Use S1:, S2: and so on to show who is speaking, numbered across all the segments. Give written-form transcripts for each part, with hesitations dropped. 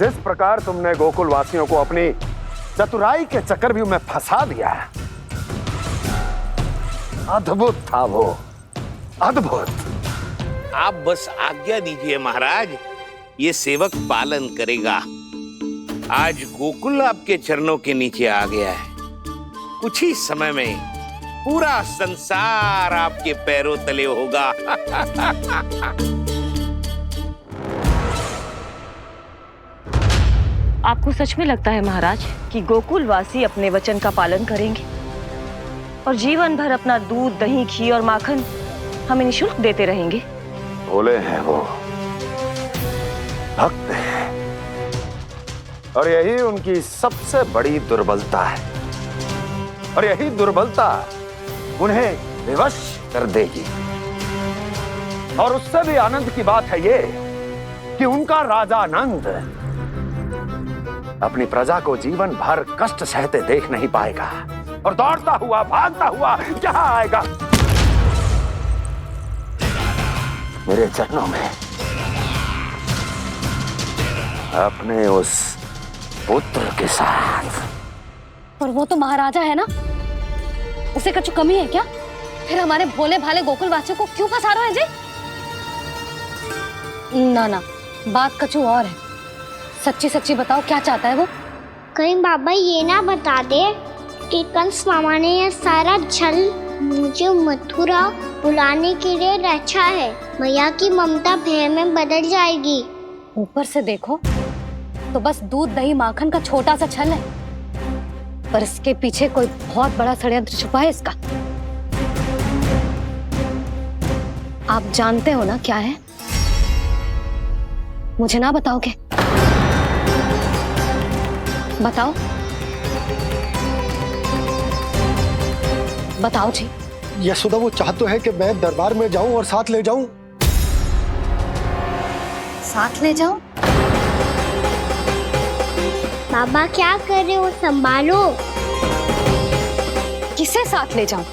S1: जिस प्रकार तुमने गोकुल वासियों को अपनी चतुराई के चक्रव्यूह में फंसा दिया, अद्भुत था वो, अद्भुत।
S2: आप बस आज्ञा दीजिए महाराज, ये सेवक पालन करेगा। आज गोकुल आपके चरणों के नीचे आ गया है। कुछ ही समय में पूरा संसार आपके पैरों तले होगा।
S3: आपको सच में लगता है महाराज कि गोकुलवासी अपने वचन का पालन करेंगे और जीवन भर अपना दूध, दही, घी और माखन हमें निःशुल्क देते रहेंगे?
S1: भोले हैं वो, भक्त हैं, और यही उनकी सबसे बड़ी दुर्बलता है। और यही दुर्बलता उन्हें विवश कर देगी। और उससे भी आनंद की बात है ये कि उनका राजा नंद अपनी प्रजा को जीवन भर कष्ट सहते देख नहीं पाएगा और दौड़ता हुआ, भागता हुआ यहाँ आएगा मेरे चरणों में, अपने उस पुत्र के साथ।
S4: पर वो तो महाराजा है ना, उसे कुछ कमी है क्या? फिर हमारे भोले भाले गोकुल वासियों को क्यों फंसा रहे हैं जी? ना ना, बात कछु और है। सच्ची सच्ची बताओ, क्या चाहता है वो?
S5: कहीं बाबा ये ना बता दे कि कंस मामा ने यह सारा छल मुझे मथुरा बुलाने के लिए रचा है। मैया की ममता भय में बदल जाएगी।
S4: ऊपर से देखो तो बस दूध, दही, माखन का छोटा सा छल है, पर इसके पीछे कोई बहुत बड़ा षड्यंत्र छुपा है इसका। आप जानते हो ना क्या है? मुझे ना बताओगे? बताओ बताओ जी।
S6: यशोदा, वो चाह तो है कि मैं दरबार में जाऊं और साथ ले जाऊं।
S4: साथ ले जाऊं?
S5: बाबा क्या कर रहे हो, संभालो।
S4: किसे साथ ले जाऊं?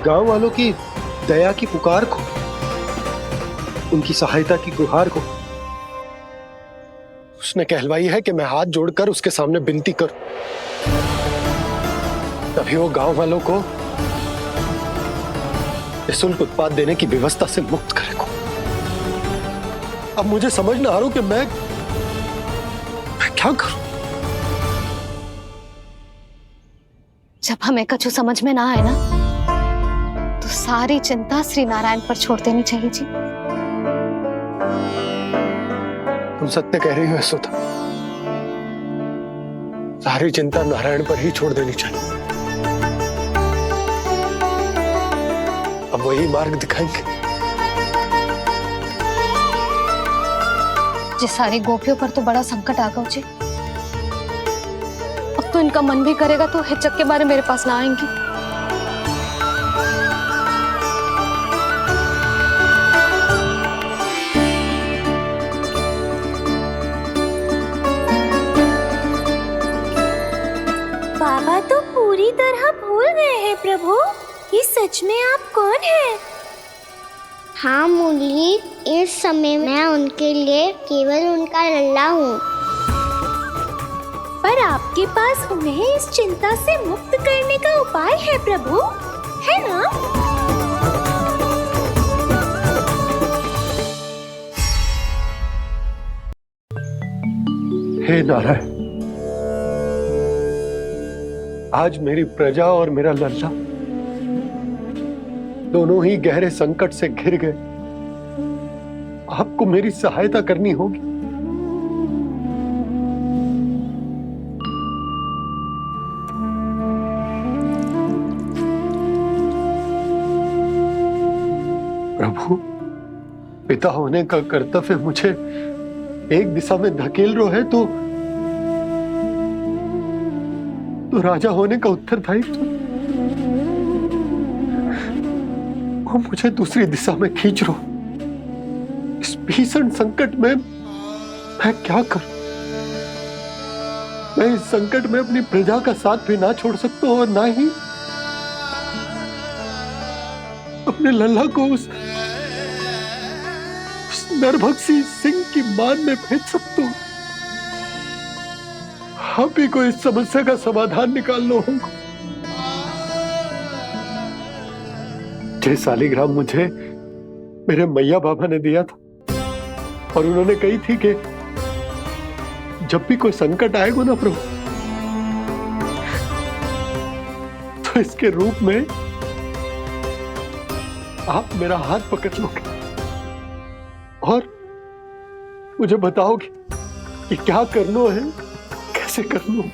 S6: गांव वालों की दया की पुकार को, उनकी सहायता की गुहार को। उसने कहलवाई है कि मैं हाथ जोड़कर उसके सामने विनती करूं, तभी वो गांव वालों को निःशुल्क उत्पाद देने की व्यवस्था से मुक्त करेगा। अब मुझे समझ ना आ रहा कि मैं क्या करूं।
S4: जब हमें कछु समझ में ना आए ना, तो सारी चिंता श्री नारायण पर छोड़ देनी चाहिए जी।
S6: तुम सत्य कह रही हो यशोदा, सारी चिंता नारायण पर ही छोड़ देनी चाहिए। अब वही मार्ग दिखाएंगे।
S4: जी, सारी गोपियों पर तो बड़ा संकट आ गया जी। अब तो इनका मन भी करेगा तो हिचक के बारे मेरे पास ना आएंगी।
S5: बाबा तो पूरी तरह भूल गए हैं प्रभु, ये सच में आप कौन हैं? हाँ मुरली, इस समय मैं उनके लिए केवल उनका लल्ला हूँ। पर आपके पास उन्हें इस चिंता से मुक्त करने का उपाय है प्रभु, है ना?
S6: हे नारायण, आज मेरी प्रजा और मेरा लल्ला दोनों ही गहरे संकट से घिर गए। आपको मेरी सहायता करनी होगी। प्रभु, पिता होने का कर्तव्य मुझे एक दिशा में धकेल रहा है तो राजा होने का उत्तरदायित्व वो मुझे दूसरी दिशा में खींच रहा। इस भीषण संकट में मैं क्या करूं? मैं इस संकट में अपनी प्रजा का साथ भी ना छोड़ सकता हूं और ना ही अपने लल्ला को उस नरभक्षी सिंह की मान में भेज सकता हूँ। आप ही को इस समस्या का समाधान निकालना होगा। जय सालिग्राम मुझे मेरे मैया बाबा ने दिया था और उन्होंने कही थी कि जब भी कोई संकट आएगा ना प्रभु, तो इसके रूप में आप मेरा हाथ पकड़ लोगे और मुझे बताओगे कि क्या करना है, कैसे करना है।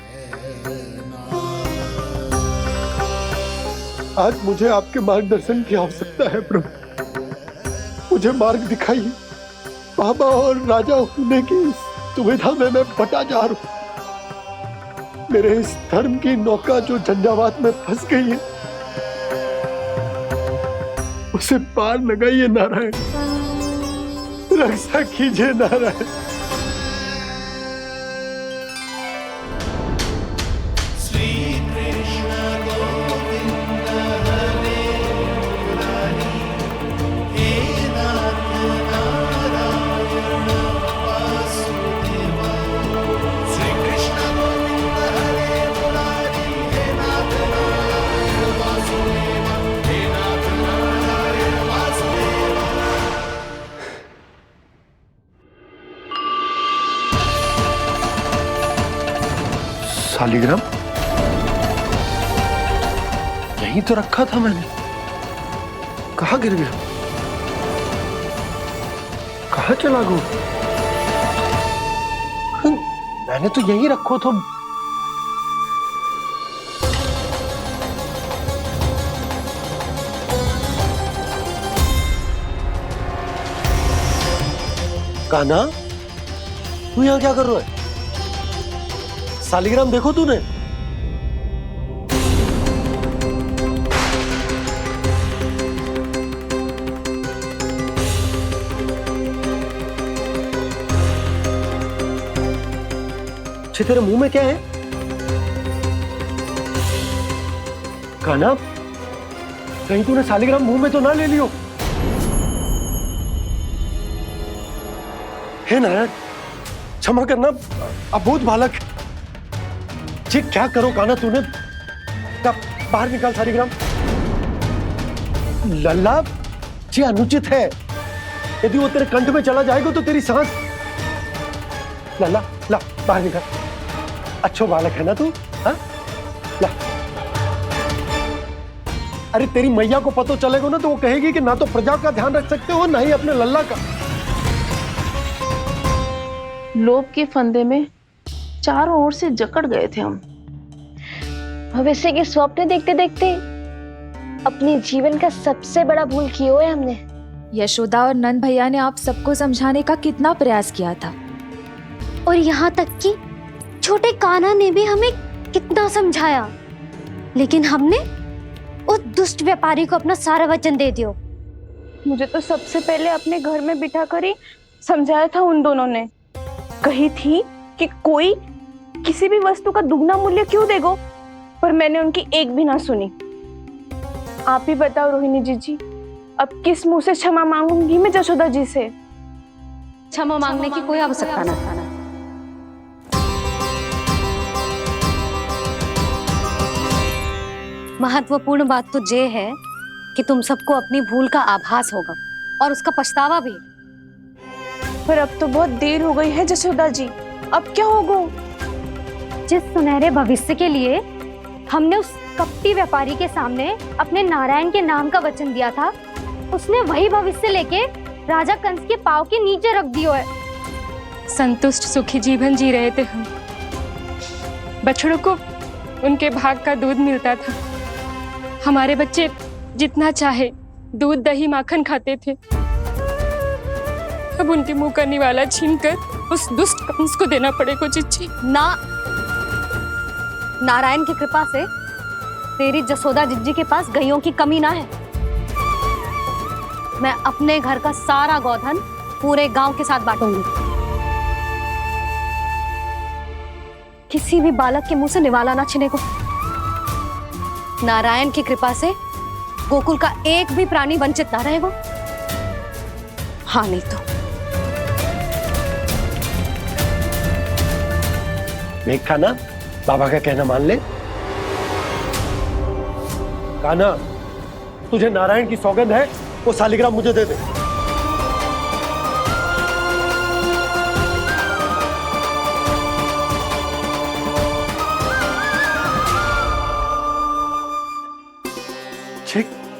S6: आज मुझे आपके मार्गदर्शन की आवश्यकता है प्रभु। मुझे मार्ग दिखाइए। बाबा और राजा होने की दुविधा में मैं बटा जा रहा हूं। मेरे इस धर्म की नौका जो झंझावात में फंस गई है, उसे पार लगाइए नारायण, रक्षा कीजिए नारायण। सालिग्राम यहीं तो रखा था मैंने, कहाँ गिर गया, कहाँ चला गया? मैंने तो यहीं रखो था। कान्हा, तू यहाँ क्या कर रहा है? सालिग्राम देखो तूने? अच्छे, तेरे मुंह में क्या है? कान्हा, कहीं तूने सालिग्राम मुंह में तो ना ले लियो? हे नारायण, क्षमा करना, अबोध बालक। जी क्या करो कान्हा तूने? बाहर निकाल सालिग्राम। लल्ला, जी अनुचित है। यदि वो तेरे कंठ में चला जाएगा तो तेरी सांस। लल्ला, ला बाहर निकाल। अच्छो बालक है ना तू? हाँ, ला। अरे तेरी मैया को पता चलेगा ना तो वो कहेगी कि ना तो प्रजा का ध्यान रख सकते हो, ना ही अपने लल्ला का।
S7: लोभ के फंदे में चारों ओर से जकड़ गए थे हम।
S5: भविष्य के स्वप्न देखते देखते अपने जीवन का सबसे बड़ा भूल किया है हमने।
S8: यशोदा और नंद भैया ने आप सबको समझाने का कितना प्रयास किया था,
S4: और यहाँ तक कि छोटे कान्हा ने भी हमें कितना समझाया, लेकिन हमने उस दुष्ट व्यापारी को अपना सारा वचन दे दिया।
S7: मुझे तो सबसे पहले अपने घर में बिठा कर ही समझाया था उन दोनों ने। कही थी कि कोई किसी भी वस्तु का दुगना मूल्य क्यों देगो, पर मैंने उनकी एक भी ना सुनी। आप ही बताओ रोहिणी जी, अब किस मुंह से क्षमा मांगूंगी मैं जशोदा जी से?
S4: क्षमा मांगने की कोई आवश्यकता ना। महत्वपूर्ण बात तो ये है कि तुम सबको अपनी भूल का आभास होगा और उसका पछतावा भी।
S7: पर अब तो बहुत देर हो गई है जशोदा जी, अब क्या होगा?
S4: जिस सुनहरे भविष्य के लिए हमने उस कपटी व्यापारी के सामने अपने नारायण के नाम का वचन दिया था, उसने वही भविष्य लेके राजा कंस के पांव के नीचे रख दिया है।
S9: संतुष्ट सुखी जीवन जी रहे थे हम। बछड़ों को उनके भाग का दूध मिलता था। हमारे बच्चे जितना चाहे दूध दही माखन खाते थे। अब उनके मुंह का निवाला छीनकर उस दुष्ट कंस को देना पड़ेगा चिच्ची।
S4: ना, नारायण की कृपा से तेरी जसोदा जिज्जी के पास गायों की कमी ना है। मैं अपने घर का सारा गोधन पूरे गांव के साथ बांटूंगी। किसी भी बालक के मुंह से निवाला ना छिने को। नारायण की कृपा से गोकुल का एक भी प्राणी वंचित ना रहेगा। हाँ नहीं तो
S6: देख कान्हा, बाबा का कहना मान ले। कान्हा, तुझे नारायण की सौगंध है, वो शालिग्राम मुझे दे दे।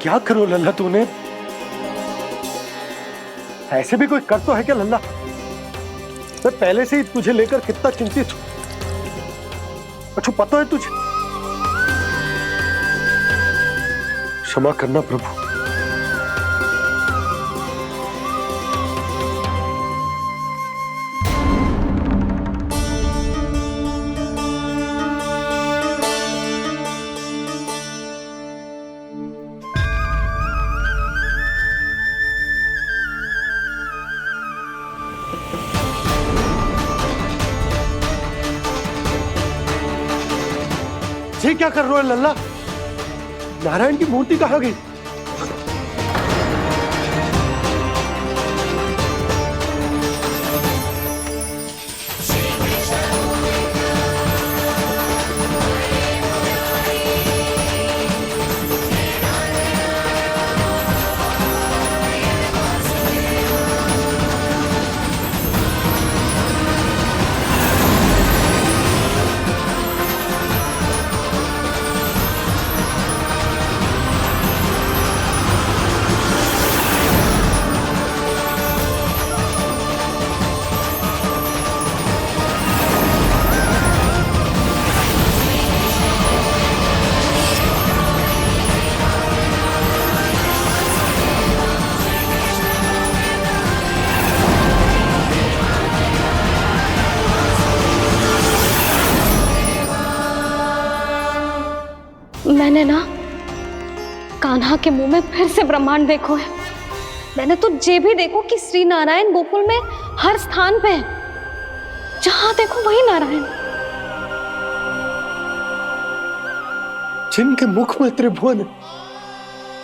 S6: क्या करो लल्ला तूने? ऐसे भी कोई कर तो है क्या लल्ला? मैं पहले से ही तुझे लेकर कितना चिंतित हूं। अच्छा पता है तुझे? क्षमा करना प्रभु। ये क्या कर रहे हो लल्ला? नारायण की मूर्ति कहाँ गई?
S4: मैंने ना कान्हा के मुंह में फिर से ब्रह्मांड देखो है। मैंने तो ये भी देखो कि श्री नारायण गोकुल में हर स्थान पे है, जहां देखो वही नारायण।
S6: जिनके मुख में त्रिभुवन है,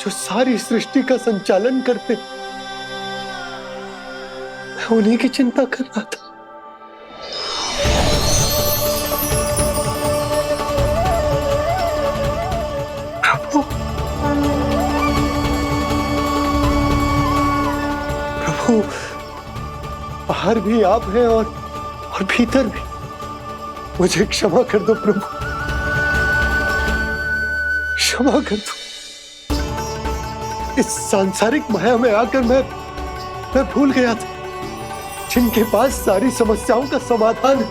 S6: जो सारी सृष्टि का संचालन करते, मैं उन्हीं की चिंता कर रहा था। प्रभु, बाहर भी आप हैं और भीतर भी। मुझे क्षमा कर दो प्रभु, क्षमा कर दो। इस सांसारिक माया में आकर मैं भूल गया था जिनके पास सारी समस्याओं का समाधान है,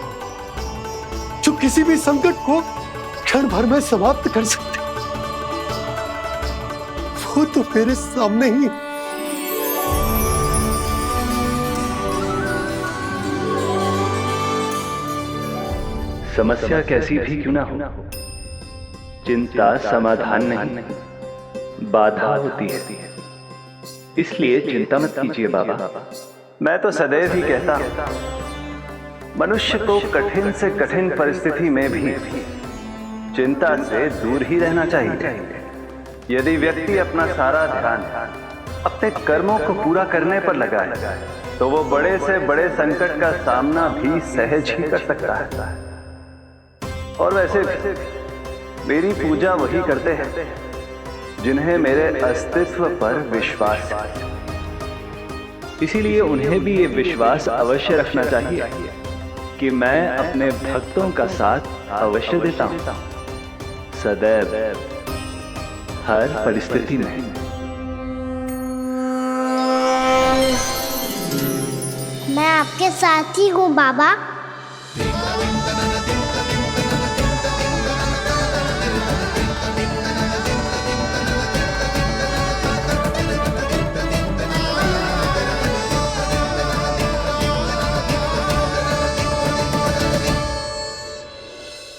S6: जो किसी भी संकट को क्षण भर में समाप्त कर सकते, वो तो मेरे सामने ही।
S10: समस्या कैसी भी क्यों ना हो, चिंता समाधान नहीं, बाधा होती है। इसलिए चिंता मत कीजिए बाबा। मैं तो सदैव ही कहता हूं, मनुष्य को कठिन से कठिन परिस्थिति में भी चिंता से दूर ही रहना चाहिए। यदि व्यक्ति अपना सारा ध्यान अपने कर्मों को पूरा करने पर लगाए, तो वो बड़े से बड़े संकट का सामना भी सहज ही कर सकता है। और वैसे भी मेरी पूजा वही करते हैं जिन्हें मेरे अस्तित्व पर विश्वास है। इसीलिए उन्हें भी ये विश्वास अवश्य रखना चाहिए कि मैं अपने भक्तों का साथ अवश्य देता हूं, सदैव, हर परिस्थिति में।
S5: मैं आपके साथ ही हूँ बाबा।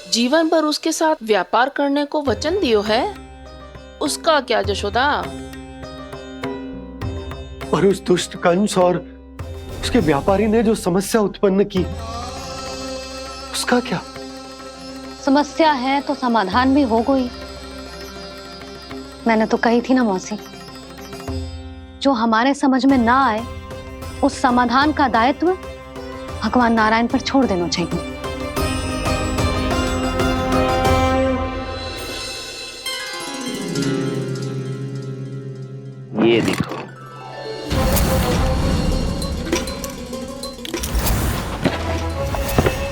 S11: जीवन भर उसके साथ व्यापार करने को वचन दियो है, उसका क्या जशोदा?
S6: और उस दुष्ट कंस और उसके व्यापारी ने जो समस्या उत्पन्न की, उसका क्या?
S4: समस्या है तो समाधान भी हो गई। मैंने तो कही थी ना मौसी, जो हमारे समझ में ना आए उस समाधान का दायित्व भगवान नारायण पर छोड़ देना चाहिए।
S2: ये देखो,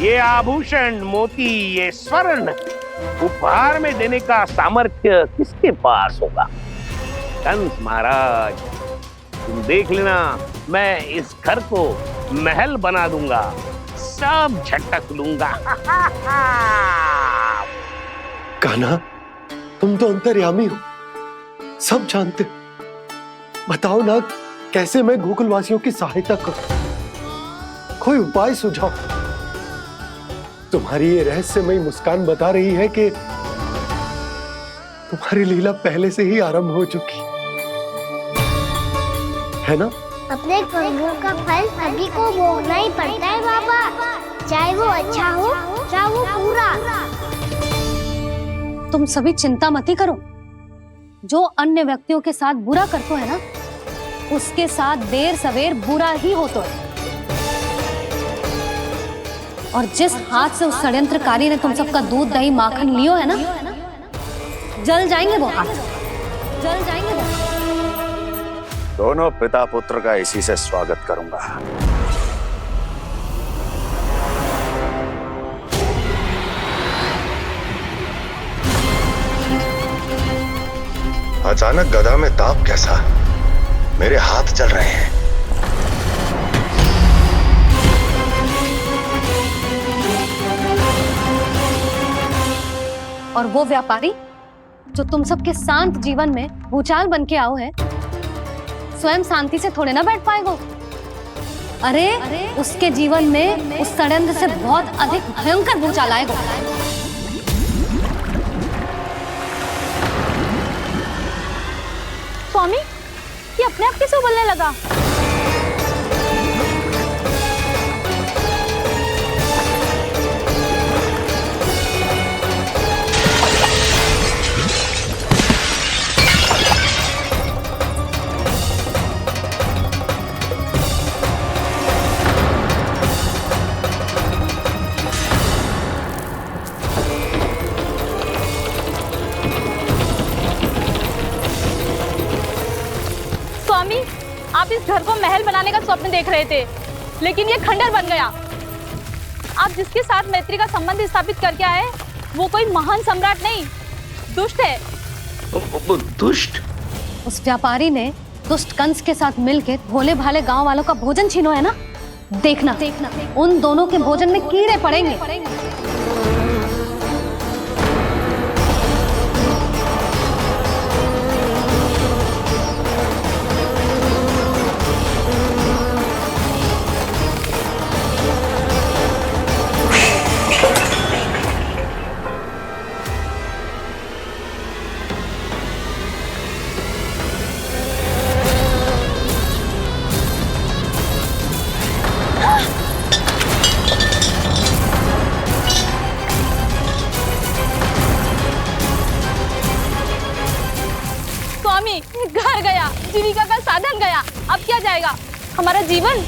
S2: ये आभूषण, मोती, ये स्वर्ण उपहार में देने का सामर्थ्य किसके पास होगा? कंस महाराज, तुम देख लेना, मैं इस घर को महल बना दूंगा, सब झटक लूंगा।
S6: कान्हा, तुम तो अंतर्यामी हो, सब जानते। बताओ ना, कैसे मैं गोकुलवासियों की सहायता करूं? कोई उपाय सुझाओ। तुम्हारी ये रहस्यमयी मुस्कान बता रही है कि तुम्हारी लीला पहले से ही आरंभ हो चुकी है ना?
S5: अपने कर्मों का फल सभी को भोगना ही पड़ता है बाबा, चाहे वो अच्छा हो चाहे वो बुरा।
S4: तुम सभी चिंता मत ही करो। जो अन्य व्यक्तियों के साथ बुरा करते है ना, उसके साथ देर सवेर बुरा ही होता है। और जिस हाथ से उस षड्यंत्रकारी ने तुम सबका दूध दही माखन लियो है ना, जल जाएंगे वो हाथ, जल जाएंगे वो।
S1: दोनों पिता पुत्र का इसी से स्वागत करूंगा।
S12: अचानक गदा में ताप कैसा? मेरे हाथ जल रहे हैं।
S4: और वो व्यापारी जो तुम सबके शांत जीवन में भूचाल बन के आओ है, स्वयं शांति से थोड़े ना बैठ पाएगा। अरे उसके जीवन में उस षड्यंत्र से बहुत अधिक भयंकर भूचाल आएगा।
S7: स्वामी, ये अपने आप कैसे उबलने लगा? आप इस घर को महल बनाने का स्वप्न देख रहे थे, लेकिन ये खंडर बन गया। आप जिसके साथ मैत्री का संबंध स्थापित करके आए, वो कोई महान सम्राट नहीं, दुष्ट है।
S2: दुष्ट?
S4: उस व्यापारी ने दुष्ट कंस के साथ मिलकर भोले भाले गांव वालों का भोजन छीनो है ना। देखना उन दोनों के भोजन में कीड़े पड़ेंगे।
S7: घर गया, जीविका का साधन गया, अब क्या जाएगा हमारा जीवन?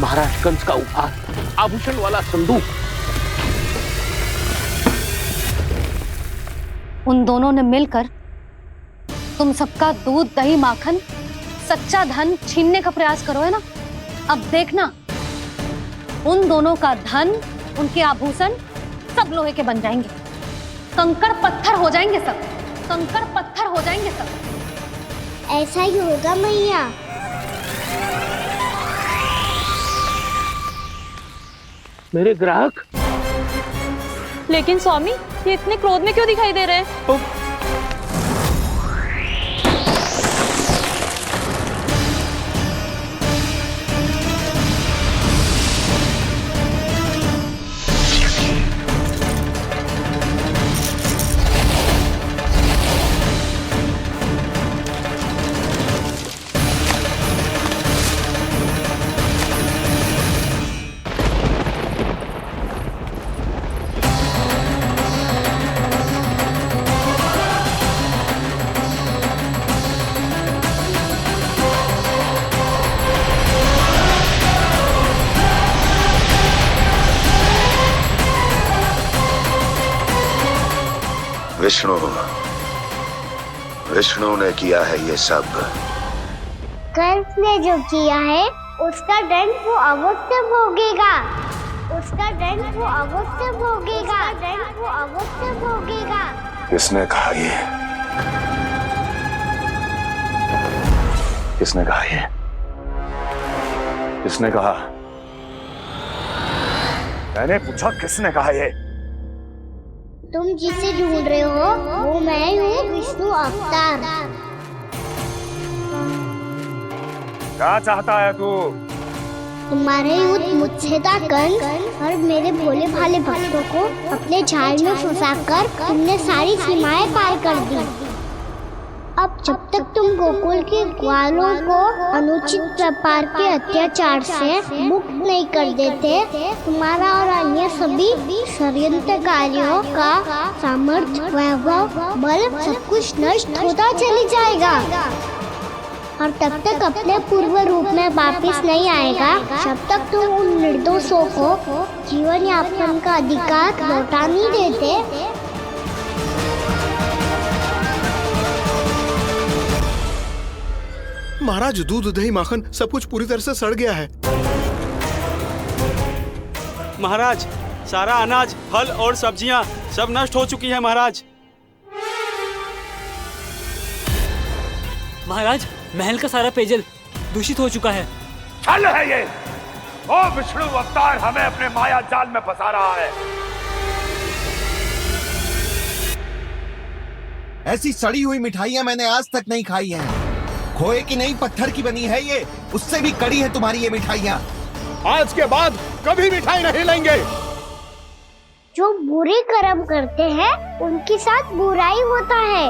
S2: महाराज कंस का उपहार, आभूषण वाला संदूक।
S4: उन दोनों ने मिलकर तुम सबका दूध दही माखन सच्चा धन छीनने का प्रयास करो है ना। अब देखना, उन दोनों का धन, उनके आभूषण सब लोहे के बन जाएंगे, कंकड़ पत्थर हो जाएंगे सब, कंकड़ पत्थर हो जाएंगे सब।
S5: ऐसा ही होगा मैया।
S2: मेरे ग्राहक?
S7: लेकिन स्वामी, ये इतने क्रोध में क्यों दिखाई दे रहे हैं?
S12: विष्णु ने किया है ये सब।
S5: कंस ने जो किया है उसका दंड वो अवश्य भोगेगा। उसका दंड वो अवश्य भोगेगा। दंड वो अवश्य भोगेगा।
S12: किसने कहा ये? किसने कहा ये? किसने कहा? मैंने पूछा किसने कहा ये?
S5: तुम जिसे ढूंढ रहे हो वो मैं हूँ, विष्णु अवतार।
S1: क्या चाहता है तू?
S5: तुम्हारे युद्ध मुझसे था कंस, और मेरे भोले भाले भक्तों को अपने जाल में फंसाकर तुमने सारी सीमाएं पार कर दी। अब जब तक तुम गोकुल के ग्वालों को अनुचित प्रकार के अत्याचार से मुक्त नहीं कर देते, तुम्हारा और अन्य सभी षड्यंत्रकारियों का सामर्थ्य, वैभव, बल सब कुछ नष्ट होता चली जाएगा। और तब तक अपने पूर्व रूप में वापस नहीं आएगा जब तक तुम उन निर्दोषों को जीवन यापन का अधिकार लौटा नहीं देते।
S6: महाराज, दूध दही माखन सब कुछ पूरी तरह से सड़ गया है।
S13: महाराज, सारा अनाज, फल और सब्जियां सब नष्ट हो चुकी है महाराज।
S14: महाराज, महल का सारा पेयजल दूषित हो चुका है।
S1: छल है ये। ओ विष्णु अवतार हमें अपने माया जाल में फंसा रहा है।
S15: ऐसी सड़ी हुई मिठाइयां मैंने आज तक नहीं खाई हैं। खोए की नहीं, पत्थर की बनी है ये, उससे भी कड़ी है तुम्हारी ये मिठाइयां।
S6: आज के बाद कभी मिठाई नहीं लेंगे।
S5: जो बुरे कर्म करते हैं उनके साथ बुराई होता है,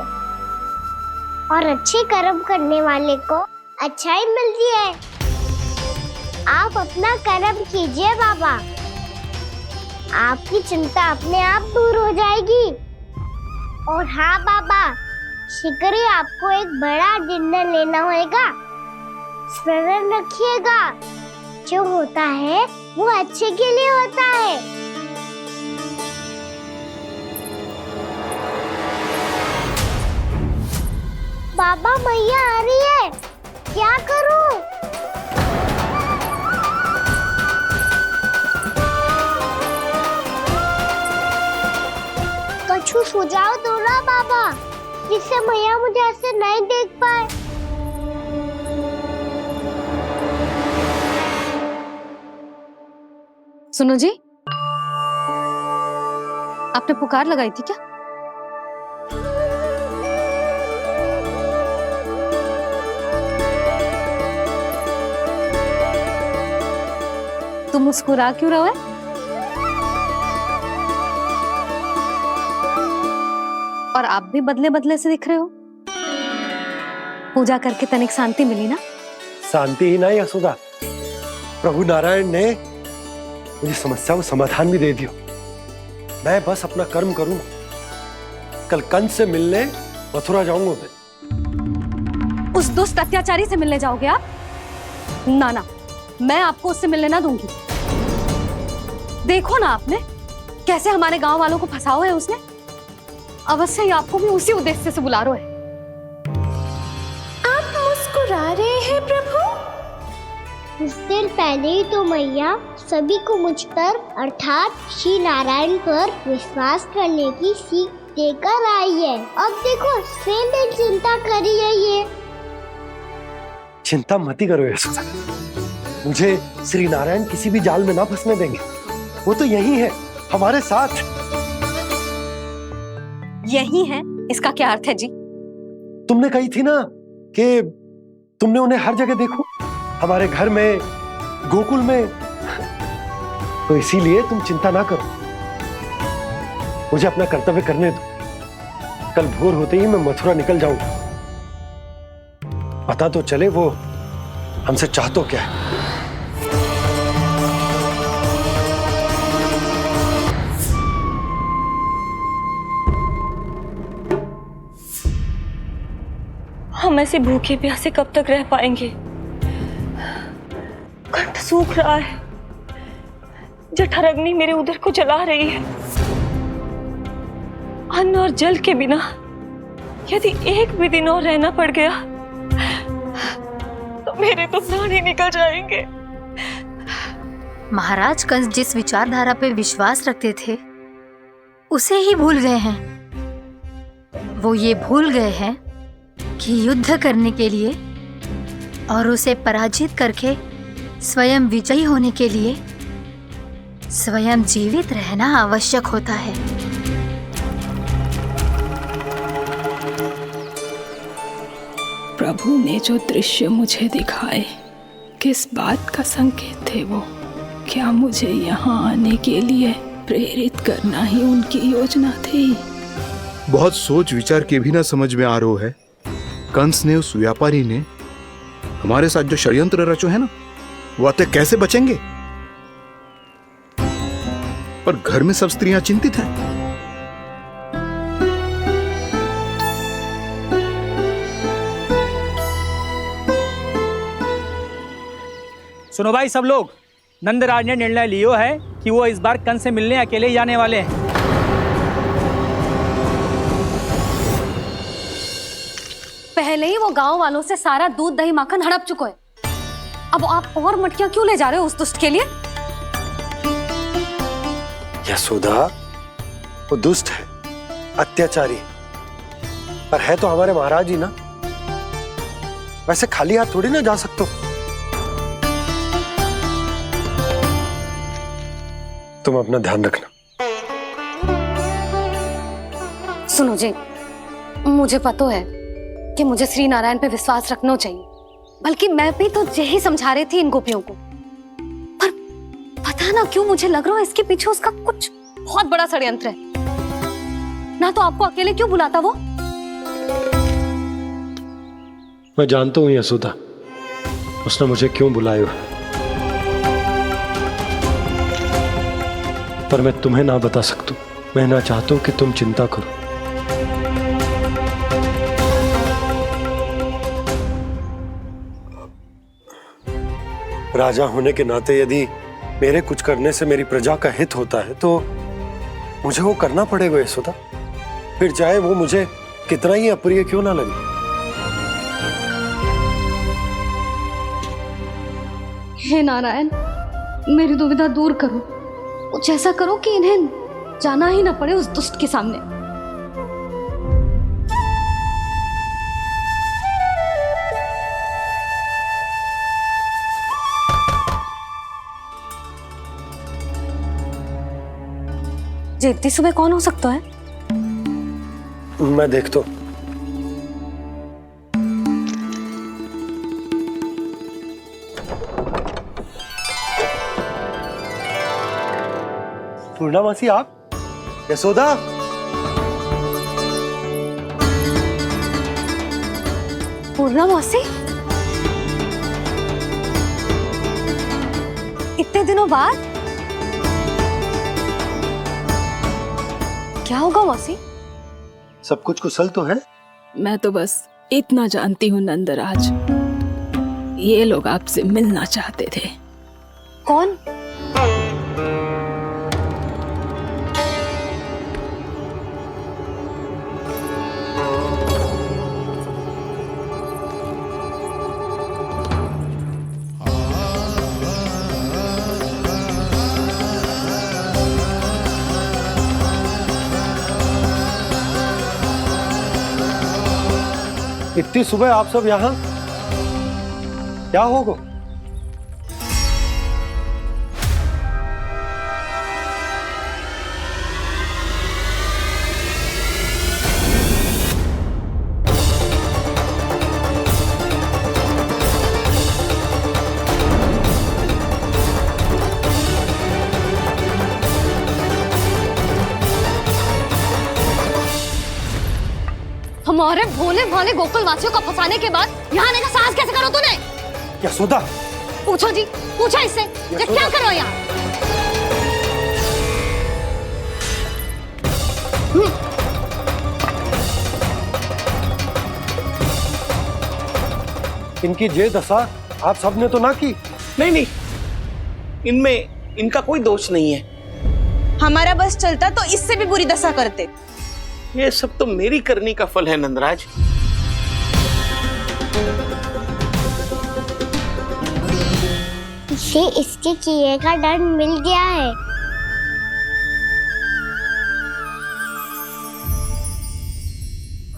S5: और अच्छे कर्म करने वाले को अच्छाई मिलती है। आप अपना कर्म कीजिए बाबा, आपकी चिंता अपने आप दूर हो जाएगी। और हाँ बाबा, शीघ्र ही आपको एक बड़ा डिनर लेना होगा। स्मरण रखिएगा, जो होता है वो अच्छे के लिए होता है। बाबा, मैया आ रही है, क्या करूं? कुछ सुझाव दो ना बाबा, जिससे मैया मुझे ऐसे नहीं देख पाए।
S16: सुनो जी, आपने पुकार लगाई थी क्या? तुम मुस्कुरा क्यों रहे हो? और आप भी बदले बदले से दिख रहे हो। पूजा करके तनिक शांति मिली ना?
S6: शांति ही नहीं यशोदा, प्रभु नारायण ने मुझे समस्या को समाधान भी दे दिया। मैं बस अपना कर्म करूं। कल कंस से मिलने मथुरा जाऊंगा मैं।
S16: उस दुष्ट अत्याचारी से मिलने जाओगे आप? ना ना, मैं आपको उससे मिलने ना दूंगी। देखो ना आपने कैसे हमारे गांव वालों को फंसाओ है उसने। अवश्य ही आपको भी उसी उद्देश्य से बुला रहा है।
S5: आप मुस्कुरा रहे हैं प्रभु? कुछ देर पहले ही तो मैया सभी को मुझ पर अर्थात श्री नारायण पर विश्वास करने की सीख देकर आई है। अब देखो स्वयं चिंता करी है ये।
S6: चिंता मत करो यशोदा, मुझे श्री नारायण किसी भी जाल में ना फंसने देंगे। वो तो यही है हमारे साथ।
S16: यही है, इसका क्या अर्थ है जी?
S6: तुमने कही थी ना कि तुमने उन्हें हर जगह देखो, हमारे घर में, गोकुल में। तो इसीलिए तुम चिंता ना करो, मुझे अपना कर्तव्य करने दो। कल भोर होते ही मैं मथुरा निकल जाऊंगा। पता तो चले वो हमसे चाहतो क्या है।
S3: हम ऐसे भूखे प्यासे कब तक रह पाएंगे? कंठ सूख रहा है, जठराग्नि मेरे उदर को जला रही है। अन्न और जल के बिना यदि एक भी दिन और रहना पड़ गया तो मेरे तो प्राण ही निकल जाएंगे।
S17: महाराज कंस जिस विचारधारा पे विश्वास रखते थे उसे ही भूल गए हैं। वो ये भूल गए हैं कि युद्ध करने के लिए और उसे पराजित करके स्वयं विजयी होने के लिए स्वयं जीवित रहना आवश्यक होता है।
S18: प्रभु ने जो दृश्य मुझे दिखाए किस बात का संकेत थे वो? क्या मुझे यहाँ आने के लिए प्रेरित करना ही उनकी योजना थी?
S19: बहुत सोच विचार के भी ना समझ में आ रहा है। कंस ने, उस व्यापारी ने हमारे साथ जो षड्यंत्र रचो है ना, वो आते कैसे बचेंगे? पर घर में सब स्त्रियां चिंतित हैं।
S14: सुनो भाई सब लोग, नंदराज ने निर्णय लियो है कि वो इस बार कंस से मिलने अकेले ही जाने वाले हैं।
S16: पहले ही वो गांव वालों से सारा दूध दही माखन हड़प चुका है, अब आप और मटकियां क्यों ले जा रहे हो उस दुष्ट के लिए?
S6: यशोदा, वो दुष्ट है, अत्याचारी, पर है तो हमारे महाराज ही ना। वैसे खाली हाथ थोड़ी ना जा सकते हो। तुम अपना ध्यान रखना।
S16: सुनो जी, मुझे पता है कि मुझे श्री नारायण पे विश्वास रखना चाहिए, बल्कि मैं भी तो यही समझा रही थी इन गोपियों को, पर पता ना क्यों मुझे लग रहा है इसके पीछे उसका कुछ बहुत बड़ा षड्यंत्र है। ना तो आपको अकेले क्यों बुलाता वो?
S6: मैं जानता हूँ यशोदा, उसने मुझे क्यों बुलाया, पर मैं तुम्हें ना बता सकता। मैं ना चाहता हूं कि तुम चिंता करो। राजा होने के नाते यदि मेरे कुछ करने से मेरी प्रजा का हित होता है तो मुझे वो करना पड़ेगा यशोदा, फिर चाहे वो मुझे कितना ही अप्रिय क्यों ना लगे।
S16: हे नारायण, मेरी दुविधा दूर करो, कुछ ऐसा करो कि इन्हें जाना ही ना पड़े उस दुष्ट के सामने। जी इतनी सुबह कौन हो सकता है?
S6: मैं देखता हूं। पूर्णामासी, आप? यशोदा,
S16: पूर्णामासी, इतने दिनों बाद? क्या होगा मौसी?
S6: सब कुछ कुशल तो है?
S18: मैं तो बस इतना जानती हूँ नंदराज, ये लोग आपसे मिलना चाहते थे।
S16: कौन?
S6: इतनी सुबह आप सब यहाँ? क्या होगा?
S16: हमारे भोले भाले गोकुल वासियों को फंसाने के बाद यहाँ आने का साहस कैसे करो तूने?
S6: यशोदा,
S16: पूछो जी, पूछो इससे, ये क्या करो यहाँ?
S6: इनकी ये दशा आप सबने तो ना की?
S11: नहीं नहीं, इनमें इनका कोई दोष नहीं है।
S7: हमारा बस चलता तो इससे भी बुरी दशा करते।
S2: ये सब तो मेरी करनी का फल है नंदराज।
S5: इसे इसके किए का डर मिल गया है।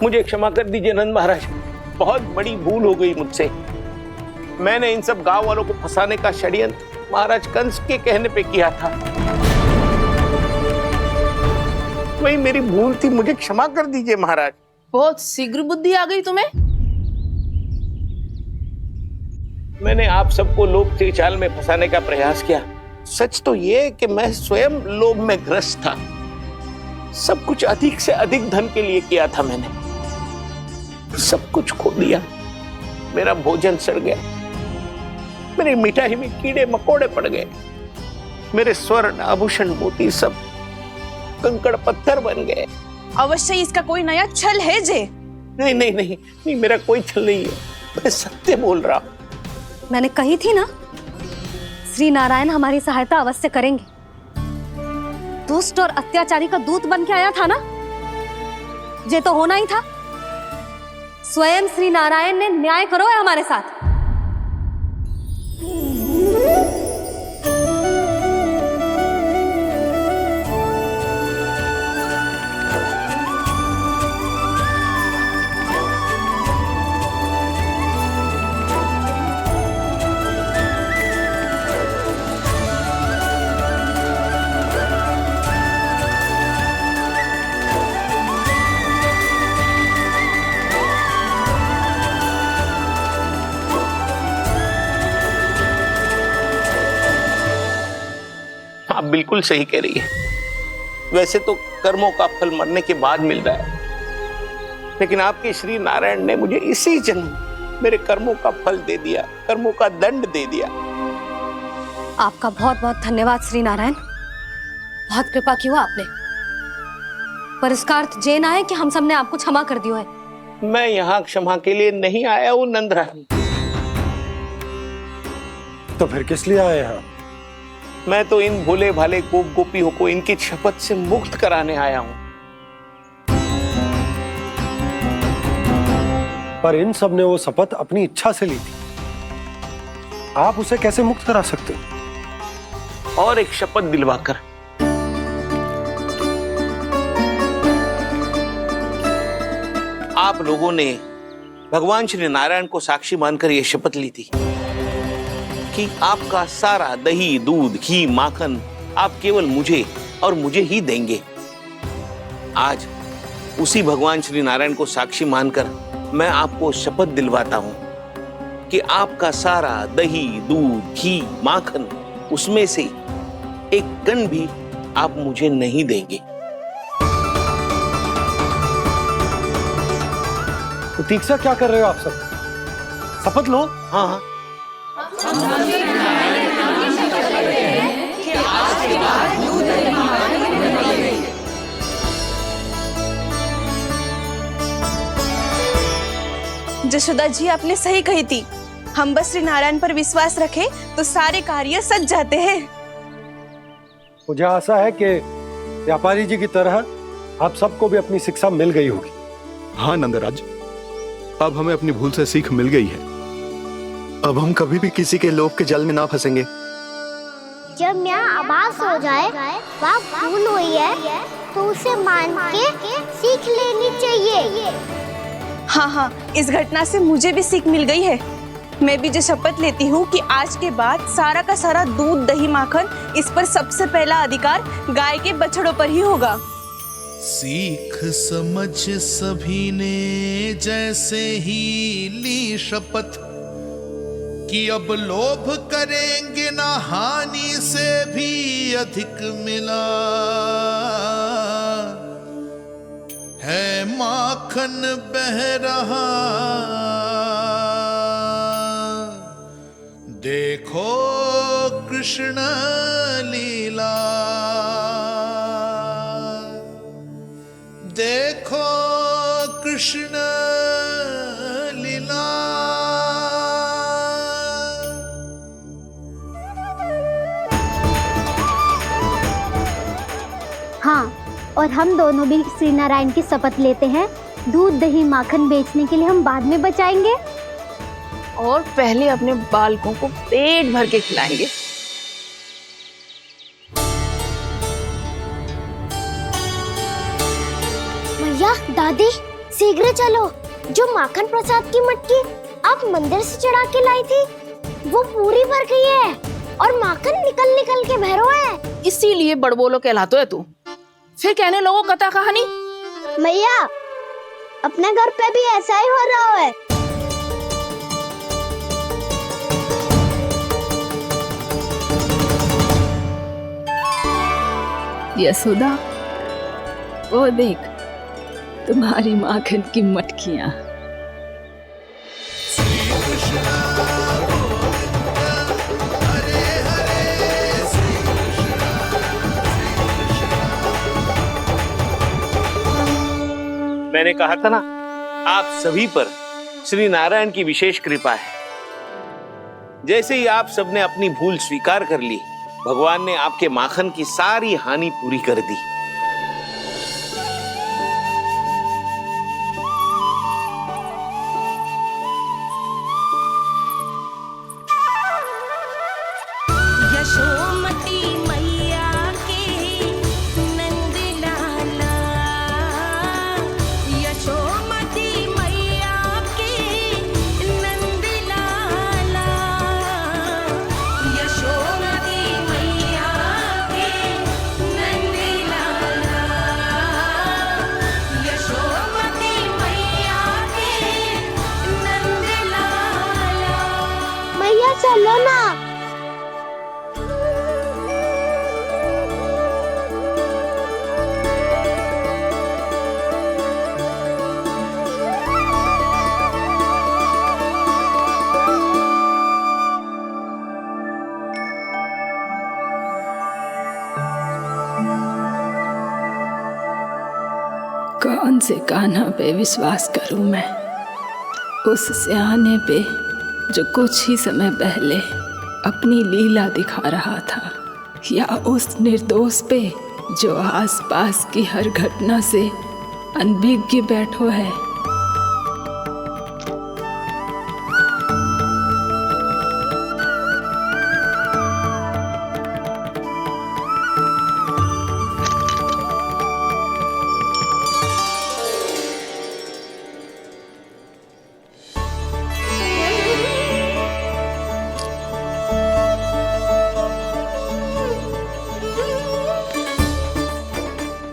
S2: मुझे क्षमा कर दीजिए नंद महाराज, बहुत बड़ी भूल हो गई मुझसे। मैंने इन सब गांव वालों को फंसाने का षड्यंत्र महाराज कंस के कहने पे किया था। वही मेरी भूल थी, मुझे क्षमा कर दीजिए महाराज।
S11: बहुत शीघ्र बुद्धि आ गई तुम्हें।
S2: मैंने आप सबको लोभ के जाल में फंसाने का प्रयास किया। सच तो ये कि मैं स्वयं लोभ में ग्रस्त था। सब कुछ अधिक से अधिक धन के लिए किया था मैंने। सब कुछ खो दिया। मेरा भोजन सड़ गया, मेरी मिठाई में कीड़े मकोड़े पड़ गए, मेरे स्वर्ण आभूषण मोती सब कंकड़ पत्थर बन गए।
S7: अवश्य इसका कोई नया छल है जे।
S2: नहीं नहीं नहीं नहीं, मेरा कोई छल नहीं है, मैं सत्य बोल रहा हूं।
S16: मैंने कही थी ना, श्री नारायण हमारी सहायता अवश्य करेंगे। दुष्ट और अत्याचारी का दूत बन के आया था ना, ये तो होना ही था। स्वयं श्री नारायण ने न्याय करो है हमारे साथ।
S2: आप बिल्कुल सही कह रही है। वैसे तो कर्मों का फल मरने के बाद मिल रहा है, लेकिन आपके श्री नारायण ने मुझे इसी जन्म मेरे कर्मों का फल दे दिया, कर्मों का दंड दे दिया।
S16: आपका बहुत बहुत धन्यवाद श्री नारायण, बहुत कृपा की हो आपने। पर इसका अर्थ ये ना है कि हम सबने आपको क्षमा कर दिया है।
S2: मैं यहाँ क्षमा के लिए नहीं आया हूँ नंदरानी।
S6: तो फिर किस लिए आए हैं?
S2: मैं तो इन भोले भाले गोप गोपियों को इनकी शपथ से मुक्त कराने आया हूं।
S6: पर इन सब ने वो शपथ अपनी इच्छा से ली थी, आप उसे कैसे मुक्त करा सकते हो?
S2: और एक शपथ दिलवाकर। आप लोगों ने भगवान श्री नारायण को साक्षी मानकर यह शपथ ली थी कि आपका सारा दही, दूध, घी, माखन आप केवल मुझे और मुझे ही देंगे। आज उसी भगवान श्री नारायण को साक्षी मानकर मैं आपको शपथ दिलवाता हूं कि आपका सारा दही, दूध, घी, माखन उसमें से एक कण भी आप मुझे नहीं देंगे।
S6: प्रतीक्षा क्या कर रहे हो आप सब? शपथ लो।
S2: हाँ हाँ,
S7: जशोदा जी आपने सही कही थी। हम बस श्री नारायण पर विश्वास रखें तो सारे कार्य सज जाते हैं।
S6: मुझे आशा है कि व्यापारी जी की तरह आप सबको भी अपनी शिक्षा मिल गई होगी।
S19: हाँ नंदराज, अब हमें अपनी भूल से सीख मिल गई है।
S15: अब हम कभी भी किसी के लोभ के जल में ना फंसेंगे।
S5: जब यहाँ आभास हो जाए वहाँ भूल हुई है तो उसे मान के सीख लेनी चाहिए।
S7: हाँ हाँ, इस घटना से मुझे भी सीख मिल गई है। मैं भी जो शपथ लेती हूँ कि आज के बाद सारा का सारा दूध, दही, माखन इस पर सबसे पहला अधिकार गाय के बछड़ों पर ही होगा।
S20: सीख समझ सभी ने जैसे ही ली शपथ कि अब लोभ करेंगे ना हानि से भी अधिक मिला है, माखन बह रहा देखो कृष्ण लीला, देखो कृष्ण लीला।
S5: हाँ, और और हम दोनों भी श्री नारायण की शपथ लेते हैं, दूध दही माखन बेचने के लिए हम बाद में बचाएंगे
S11: और पहले अपने बालकों को पेट भर के खिलाएंगे।
S5: भैया दादी शीघ्र चलो, जो माखन प्रसाद की मटकी आप मंदिर से चढ़ा के लाई थी वो पूरी भर गई है और माखन निकल निकल के बह रहा है।
S11: इसीलिए बड़बोलो कहलाता है तू। फिर कहने लोगों कथा कहानी।
S5: भैया अपने घर पे भी ऐसा ही हो रहा है।
S18: यशोदा, वो देख तुम्हारी माखन की मटकियां।
S2: मैंने कहा था ना, आप सभी पर श्री नारायण की विशेष कृपा है। जैसे ही आप सबने अपनी भूल स्वीकार कर ली, भगवान ने आपके माखन की सारी हानि पूरी कर दी।
S21: यशोमती मैया के नंद लाला, यशोमती मैया के नंद लाला, यशोमती मैया के नंद लाला, यशोमती मैया के नंद लाला।
S5: मैया चलो ना।
S18: कौन से कान्हा पे विश्वास करूं मैं? उस सियाने पे जो कुछ ही समय पहले अपनी लीला दिखा रहा था, या उस निर्दोष पे जो आसपास की हर घटना से अनभिज्ञ बैठो है?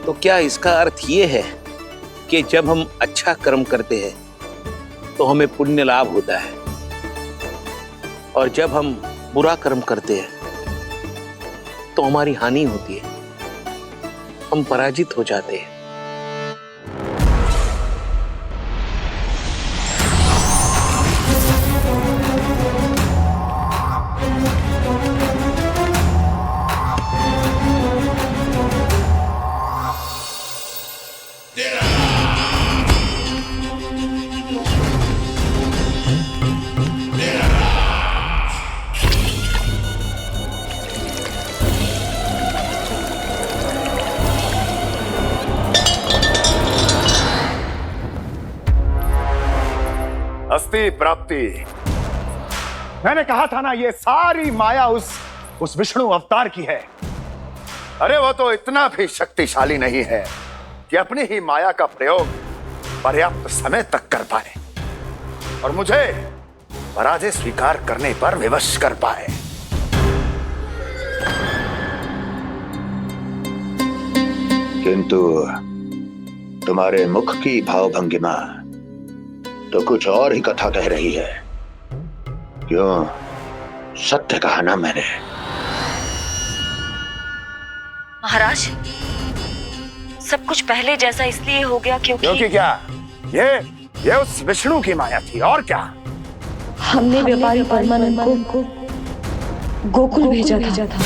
S2: तो क्या इसका अर्थ ये है कि जब हम अच्छा कर्म करते हैं तो हमें पुण्य लाभ होता है, और जब हम बुरा कर्म करते हैं तो हमारी हानि होती है, हम पराजित हो जाते हैं?
S1: अस्ति प्राप्ति। मैंने कहा था ना, ये सारी माया उस विष्णु अवतार की है। अरे वो तो इतना भी शक्तिशाली नहीं है कि अपनी ही माया का प्रयोग पर्याप्त समय तक कर पाए और मुझे पराजय स्वीकार करने पर विवश कर पाए।
S12: किंतु तुम्हारे मुख की भावभंगिमा तो कुछ और ही कथा कह रही है। क्यों? सत्य कहा ना मैंने।
S3: महाराज, सब कुछ पहले जैसा इसलिए हो गया क्योंकि
S1: क्या? ये उस विष्णु की माया थी, और क्या?
S3: हमने व्यापारी परमानंद को गोकुल भेजा था।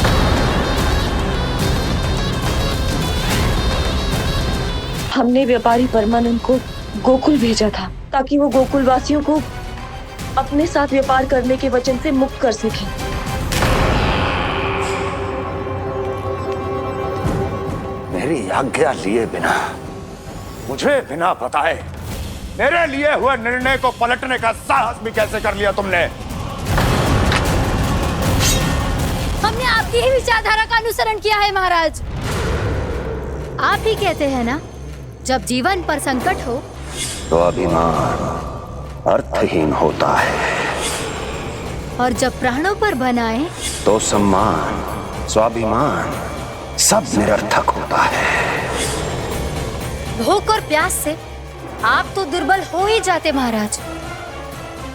S3: हमने व्यापारी परमानंद को गोकुल भेजा था ताकि वो गोकुल वासियों को अपने साथ व्यापार करने के वचन से मुक्त कर सके।
S1: मेरी आज्ञा लिए बिना, मुझे बिना बताए मेरे लिए हुए निर्णय को पलटने का साहस भी कैसे कर लिया तुमने?
S17: हमने आपकी ही विचारधारा का अनुसरण किया है महाराज। आप ही कहते हैं ना, जब जीवन पर संकट हो
S12: तो अभिमान अर्थहीन होता है,
S17: और जब प्राणों पर बनाए
S12: तो सम्मान स्वाभिमान सब निरर्थक होता है।
S17: भूख और प्यास से आप तो दुर्बल हो ही जाते महाराज,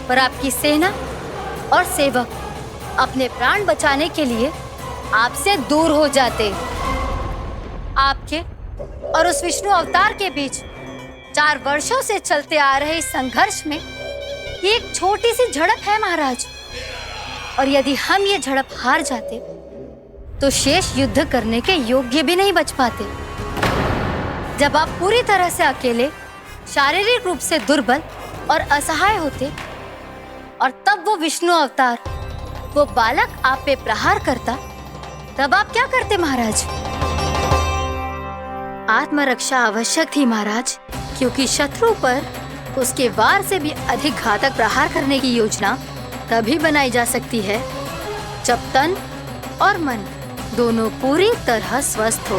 S17: पर आपकी सेना और सेवक अपने प्राण बचाने के लिए आपसे दूर हो जाते। आपके और उस विष्णु अवतार के बीच 4 वर्षों से चलते आ रहे इस संघर्ष में ये एक छोटी सी झड़प है महाराज, और यदि हम ये झड़प हार जाते तो शेष युद्ध करने के योग्य भी नहीं बच पाते। जब आप पूरी तरह से अकेले, शारीरिक रूप से दुर्बल और असहाय होते, और तब वो विष्णु अवतार, वो बालक आप पे प्रहार करता, तब आप क्या करते महाराज? आत्मरक्षा आवश्यक थी महाराज, क्योंकि शत्रु पर उसके वार से भी अधिक घातक प्रहार करने की योजना तभी बनाई जा सकती है जब तन और मन दोनों पूरी तरह स्वस्थ हो।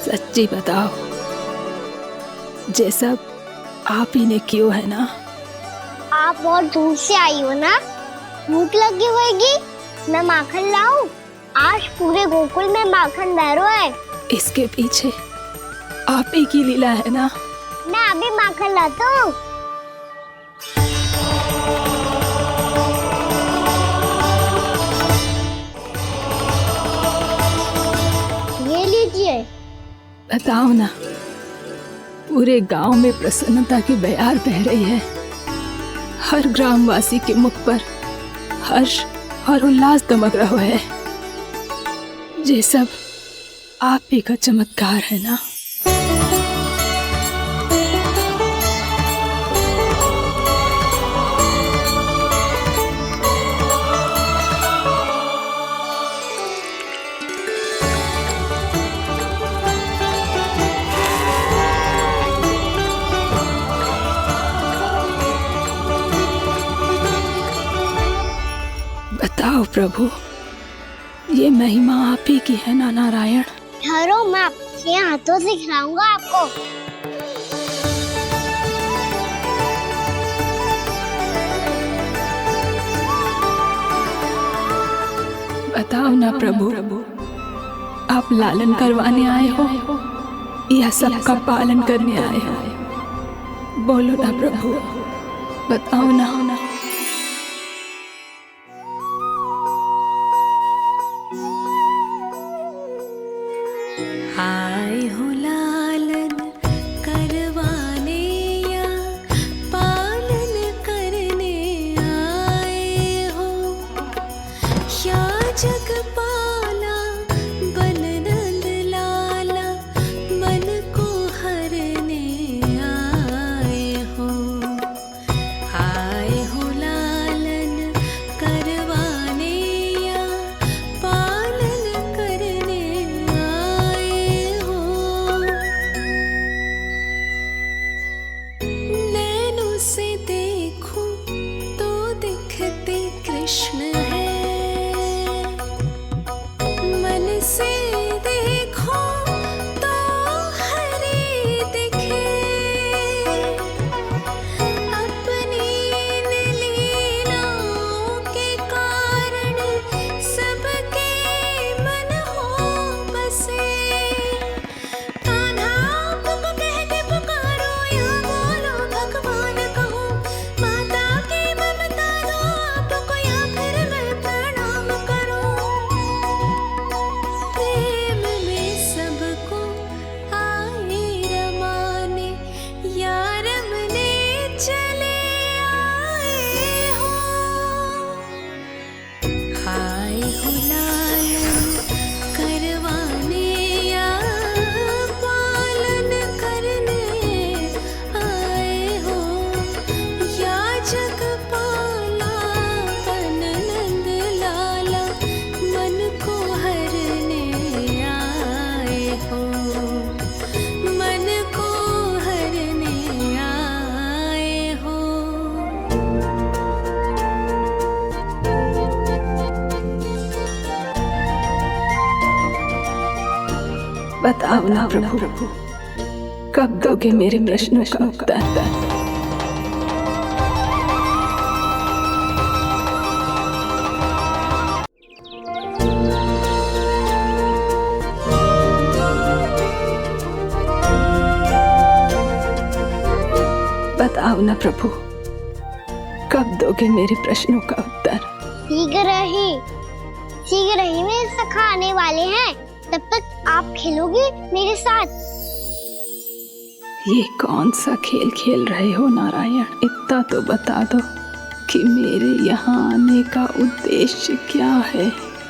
S18: सच्ची बताओ, ये सब आप ही ने क्यों है ना?
S5: आप बहुत दूर से आई हो ना, भूख लगी होगी। मैं माखन लाऊं? आज पूरे गोकुल में माखन बह रहा है।
S18: इसके पीछे आप ही की लीला है ना?
S5: मैं अभी माखन लाता हूँ। ये लीजिए।
S18: बताओ ना, पूरे गांव में प्रसन्नता की बयार बह रही है। हर ग्रामवासी के मुख पर हर्ष और उल्लास दमक रहा है। ये सब आप ही का चमत्कार है ना? बताओ प्रभु, ये महिमा आप ही की है ना नारायण?
S5: ठहरो, मैं आपके हाथों से खिलाऊंगा आपको।
S18: बताओ ना प्रभु, आप लालन करवाने आए हो या सबका पालन करने आए हो? बोलो ना प्रभु, बताओ ना।
S21: आए हो लालन करवाने या पालन करने आए हो, या जगपाला बन नंद लाला मन को हरने आए हो। आए हो लालन करवाने या पालन करने आए हो। नैनों से देखूं तो दिखते कृष्ण है,
S18: बताओ ना प्रभु, कब दोगे मेरे प्रश्नों का उत्तर? बताओ ना प्रभु, कब दोगे मेरे प्रश्नों का उत्तर?
S5: शीघ्र ही मेरे सखा आने वाले हैं, तब तक आप खेलोगे मेरे साथ।
S18: ये कौन सा खेल खेल रहे हो नारायण? इतना तो बता दो कि मेरे यहाँ आने का उद्देश्य क्या है?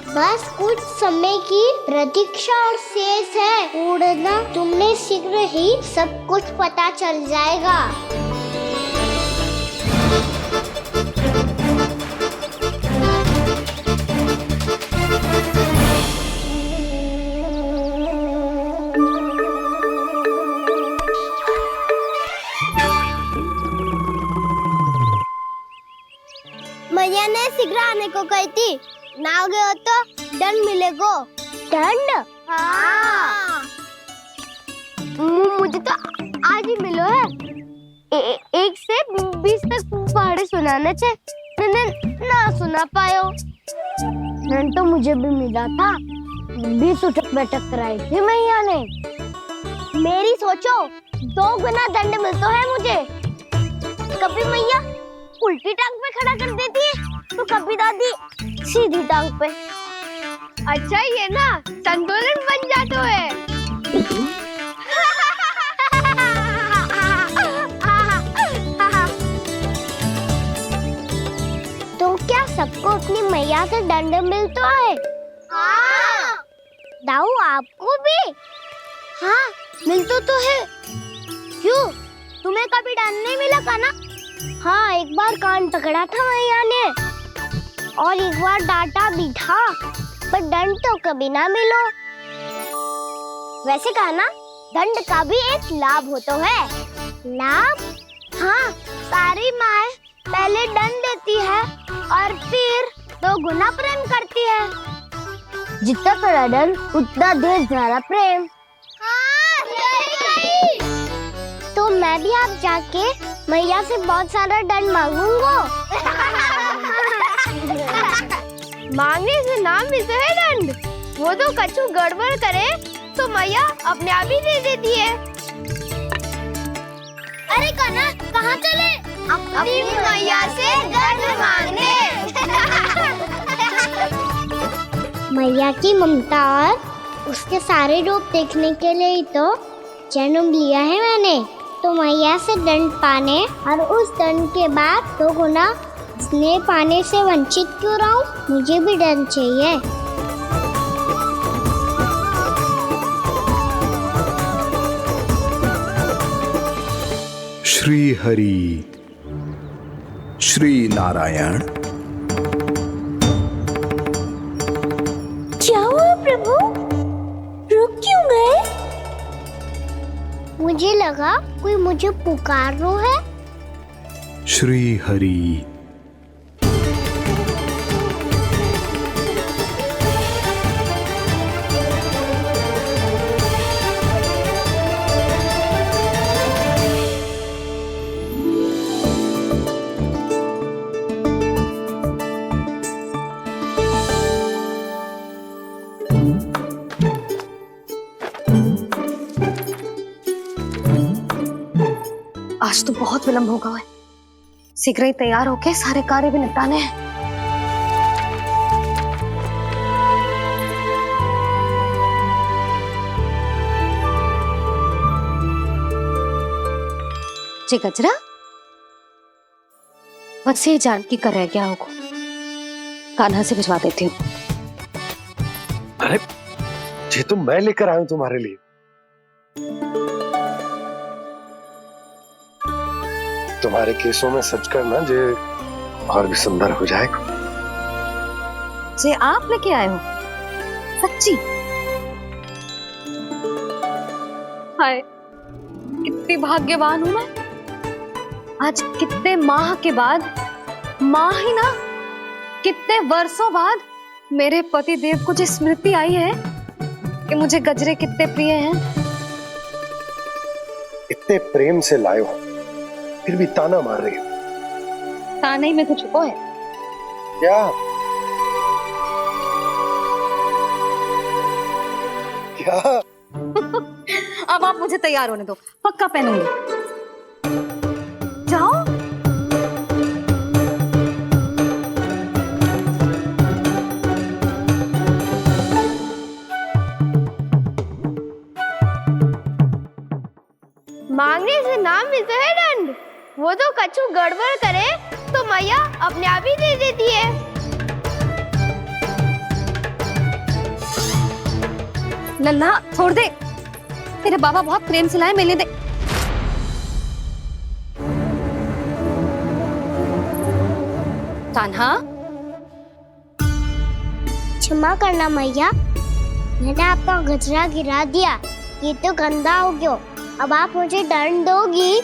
S5: बस कुछ समय की प्रतीक्षा और शेष है। उड़ना तुमने शीघ्र ही सब कुछ पता चल जाएगा। मैया ने शीघ्र आने को कही थी, ना हो गए तो दंड मिलेगा। दंड? हाँ। मुझे तो आज ही मिलो है। 1 से 20 तक पहाड़े सुनाने थे, ना सुना पायो। दंड तो मुझे भी मिला था, 20 उठक बैठक कराई थी मैया ने। मेरी सोचो 2 गुना दंड मिलता है मुझे। कभी मैया उल्टी टांग पे खड़ा कर देती है, तो कभी दादी सीधी टांग पे। अच्छा ये ना संतुलन बन जाता है। तो क्या सबको अपनी मैया से दंड मिलता है? हाँ। दाऊ आपको भी? हाँ मिलता तो है। क्यों, तुम्हें कभी दंड नहीं मिला का ना? हाँ, एक बार कान पकड़ा था मैया ने और एक बार डांटा भी था, पर दंड तो कभी ना मिलो। वैसे कहा ना, दंड का भी एक लाभ होता है। लाभ? हाँ, सारी माँ पहले दंड देती है और फिर 2 गुना प्रेम करती है। जितना बड़ा दंड उतना ढेर सारा प्रेम। हाँ, सही। तो मैं भी आप जाके मैया से बहुत सारा दंड मांगूंगा। मांगने से ना मिलता है दंड, वो तो कछु गड़बड़ करे तो मैया अपने आप ही दे देती है। अरे कन्हा, कहाँ चले? अपनी मैया से दंड मांगने। मैया की ममता और उसके सारे रूप देखने के लिए ही तो जन्म लिया है मैंने। तो मैया से दंड पाने और उस दंड के बाद 2 गुना स्नेह पाने से वंचित क्यों रहूं? मुझे भी दंड चाहिए।
S19: श्री हरि, श्री नारायण।
S5: क्या हुआ प्रभु? रुक क्यों गए? मुझे लगा कोई मुझे पुकार रहा है।
S19: श्री हरि।
S16: आज तो बहुत विलंब होगा है। शीघ्र ही तैयार होके सारे कार्य भी निपटाने हैं। जी गजरा, बस ये जान की कर रहे क्या होगा। कान्हा से भिजवा देती हूँ।
S6: अरे ये तो मैं लेकर आया हूं तुम्हारे लिए। तुम्हारे केसों में सच करना जे और भी सुंदर हो जाएगा।
S16: जे आप लेके आए हो? सच्ची? हाय, कितनी भाग्यवान हूं मैं। आज कितने माह के बाद, माह ही ना, कितने वर्षों बाद मेरे पति देव को जो स्मृति आई है कि मुझे गजरे कितने प्रिय हैं।
S6: इतने प्रेम से लाए हो, फिर भी ताना मार रही हो।
S16: ताने में कुछ छुपो है
S6: क्या? क्या?
S16: अब आप मुझे तैयार होने दो, पक्का पहनूंगी। जाओ।
S5: मांगने से नाम मिलता है दंड। वो तो कछु गड़बड़ करे तो मैया अपने आप ही दे देती है।
S16: लल्ला छोड़ दे, तेरे बाबा बहुत प्रेम से लाए, मिलने दे। कान्हा,
S5: क्षमा करना मैया, मैंने आपका गजरा गिरा दिया, ये तो गंदा हो गया। अब आप मुझे दंड दोगी?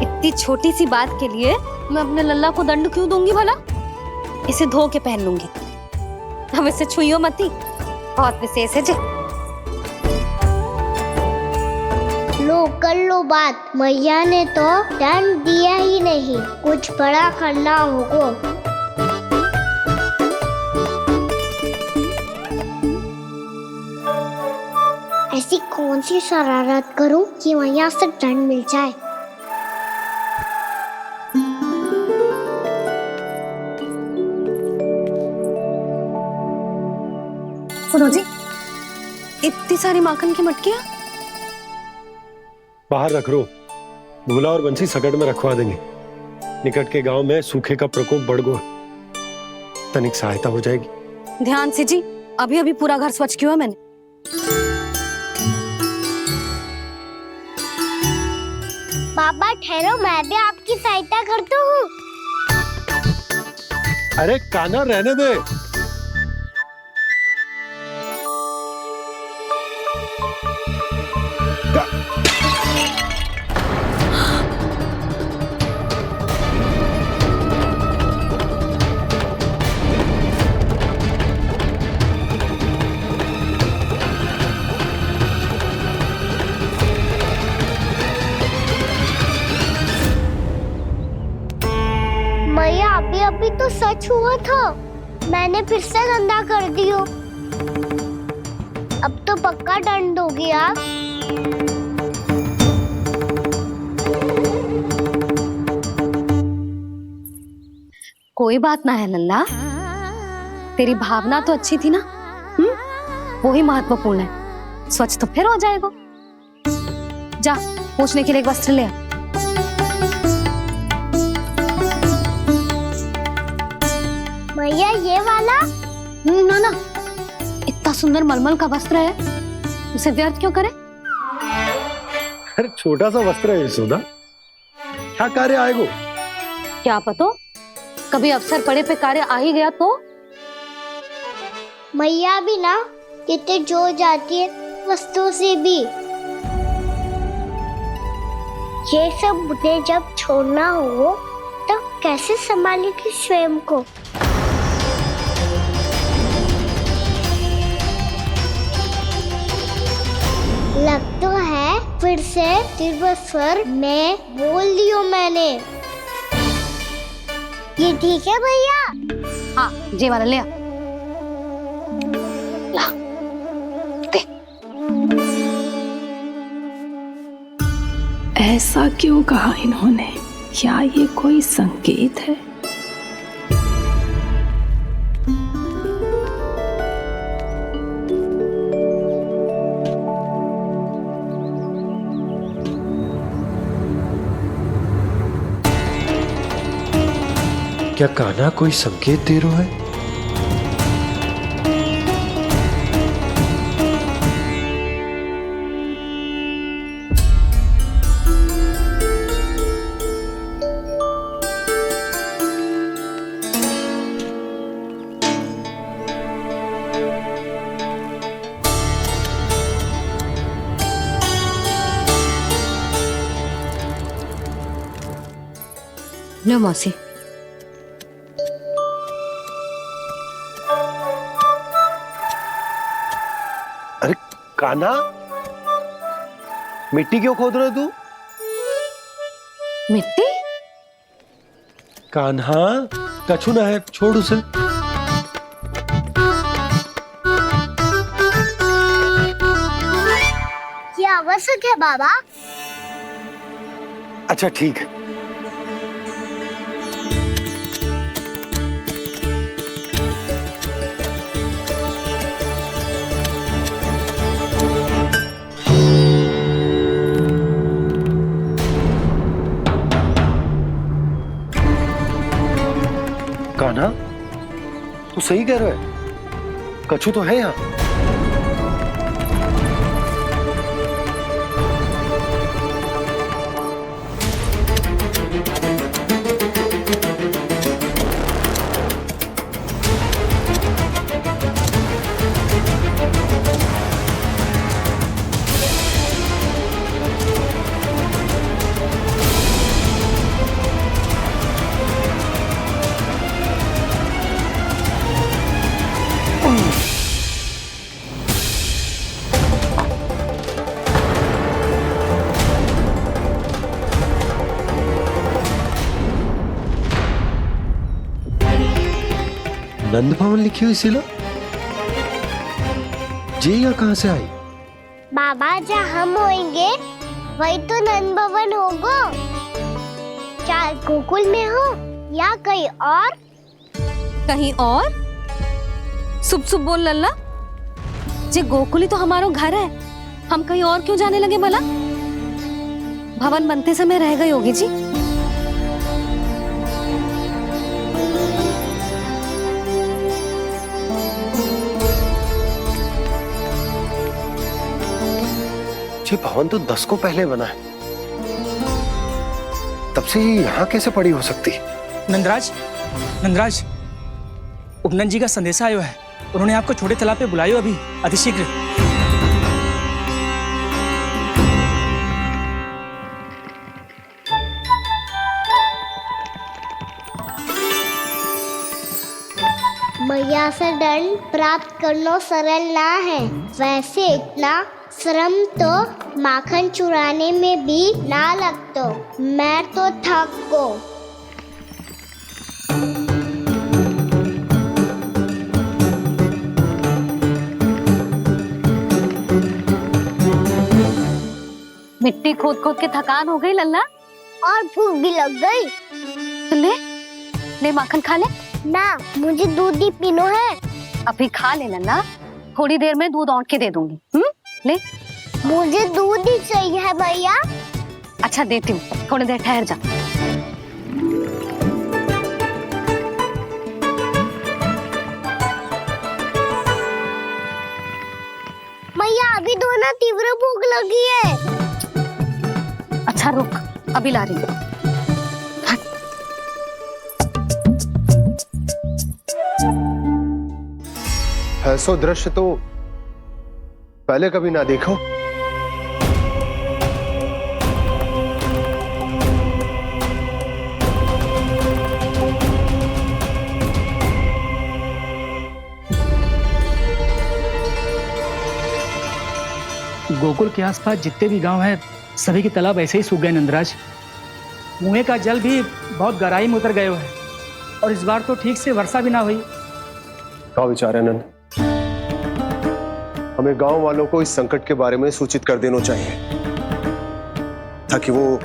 S16: इतनी छोटी सी बात के लिए मैं अपने लल्ला को दंड क्यों दूंगी भला? इसे धो के पहन लूंगी। अब इसे छुइयो मती, बहुत विशेष है जी।
S5: लो कर लो बात, मैया ने तो दंड दिया ही नहीं, कुछ बड़ा करना होगा। ऐसी कौन सी शरारत करूं कि मैया से दंड मिल जाए?
S16: सुनो जी, इतनी सारी माखन की मटकियां
S6: बाहर रख रो, भूला और बंसी सकट में रखवा देंगे। निकट के गांव में सूखे का प्रकोप बढ़ गया, तनिक सहायता हो जाएगी।
S16: ध्यान से जी, अभी अभी पूरा घर स्वच्छ किया है मैंने।
S5: पापा ठहरो, मैं भी आपकी सहायता करता हूँ।
S6: अरे कान्हा रहने दे।
S5: मैया अभी तो सच हुआ था, मैंने फिर से गंदा कर दियो। अब तो पक्का दंड दोगी आप।
S16: कोई बात ना है लल्ला, तेरी भावना तो अच्छी थी ना, वो ही महत्वपूर्ण है। स्वच्छ तो फिर हो जाएगा। जा, पोंछने के लिए एक वस्त्र ले आ।
S5: भैया ये वाला?
S16: ना ना, इतना सुंदर मलमल का वस्त्र है, उसे व्यर्थ क्यों करे?
S6: अरे छोटा सा वस्त्र है यशोदा, क्या कार्य आएगा?
S16: क्या पता, कभी अवसर पड़े पे कार्य आ ही गया तो।
S5: मैया भी ना कितने जो जाती है वस्तुओं से भी। ये सब मुझे जब छोड़ना हो तो कैसे संभालेगी स्वयं को? लग तो है फिर से तिरस्वर में बोल दियो मैंने। ये ठीक है भैया?
S16: हाँ, ये वाला ले आ। ला, दे।
S18: ऐसा क्यों कहा इन्होंने? क्या ये कोई संकेत है?
S6: क्या कान्हा कोई संकेत दे रहा है?
S16: लो मौसी।
S6: अरे कान्हा, मिट्टी क्यों खोद रहे तू?
S16: मिट्टी?
S6: कान्हा, कछु ना है, छोड़ उसे।
S5: ये आवश्यक है बाबा।
S6: अच्छा ठीक है। कान्हा, तू सही कह रहा है, कछु तो है यहाँ। नंद भवन लिखी हुई शिला, ये यहाँ कहाँ से आई?
S5: बाबा जहाँ हम होंगे वही तो नंद भवन होगा। चाहे गोकुल में हो या कहीं और।
S16: कहीं और? सुब सुब बोल लल्ला। जे गोकुली तो हमारो घर है, हम कहीं और क्यों जाने लगे भला? भवन बनते समय रह गई होगी जी।
S6: ये भवन तो 10 को पहले बना है, तब से ये यहाँ कैसे पड़ी हो सकती?
S14: नंदराज, नंदराज, उपनंद जी का संदेशा आयो है। उन्होंने आपको छोटे तालाब पे बुलायो अभी, अतिशीघ्र।
S5: मैया से दंड प्राप्त करना सरल ना है। वैसे इतना श्रम तो माखन चुराने में भी ना लगता। मैं तो थक गो।
S16: मिट्टी खोद खोद के थकान हो गई लल्ला,
S5: और भूख भी लग गई।
S16: तो ले ले माखन खा ले।
S5: ना, मुझे दूध ही पीनो है।
S16: अभी खा ले लल्ला, थोड़ी देर में दूध औंट के दे दूंगी। ले।
S5: मुझे दूध ही चाहिए है भैया।
S16: अच्छा देती हूँ, थोड़ी देर ठहर जा।
S5: भैया अभी तो ना तीव्र भूख लगी है।
S16: अच्छा रुक, अभी ला रही हूँ।
S6: ऐसा दृश्य तो पहले कभी ना देखो।
S14: गोकुल के आसपास जितने भी गांव हैं, सभी के तालाब ऐसे ही सूख गए नंदराज। कुएं का जल भी बहुत गहराई में उतर गए है, और इस बार तो ठीक से वर्षा भी ना हुई।
S6: क्या विचार है नंद? हमें गांव वालों को इस संकट के बारे में सूचित कर देना चाहिए, ताकि वो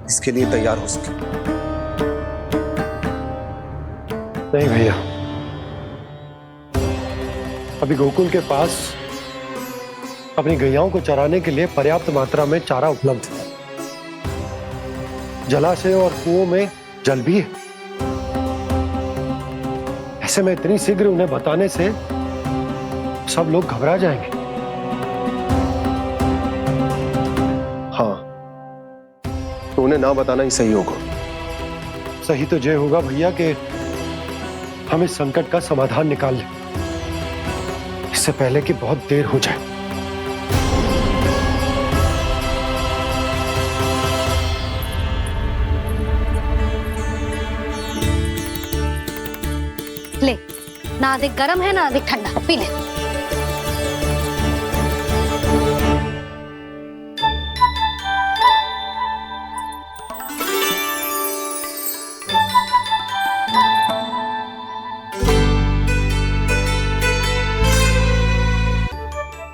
S6: इसके लिए तैयार हो सके। नहीं भैया, अभी गोकुल के पास अपनी गैयाओं को चराने के लिए पर्याप्त मात्रा में चारा उपलब्ध है। जलाशय और कुओं में जल भी है। ऐसे में इतनी शीघ्र उन्हें बताने से सब लोग घबरा जाएंगे। हाँ, तो उन्हें ना बताना ही सही होगा। सही तो ये होगा भैया कि हम इस संकट का समाधान निकाल लें, इससे पहले कि बहुत देर हो जाए।
S16: ना अधिक गर्म है ना अधिक ठंडा, पी ले।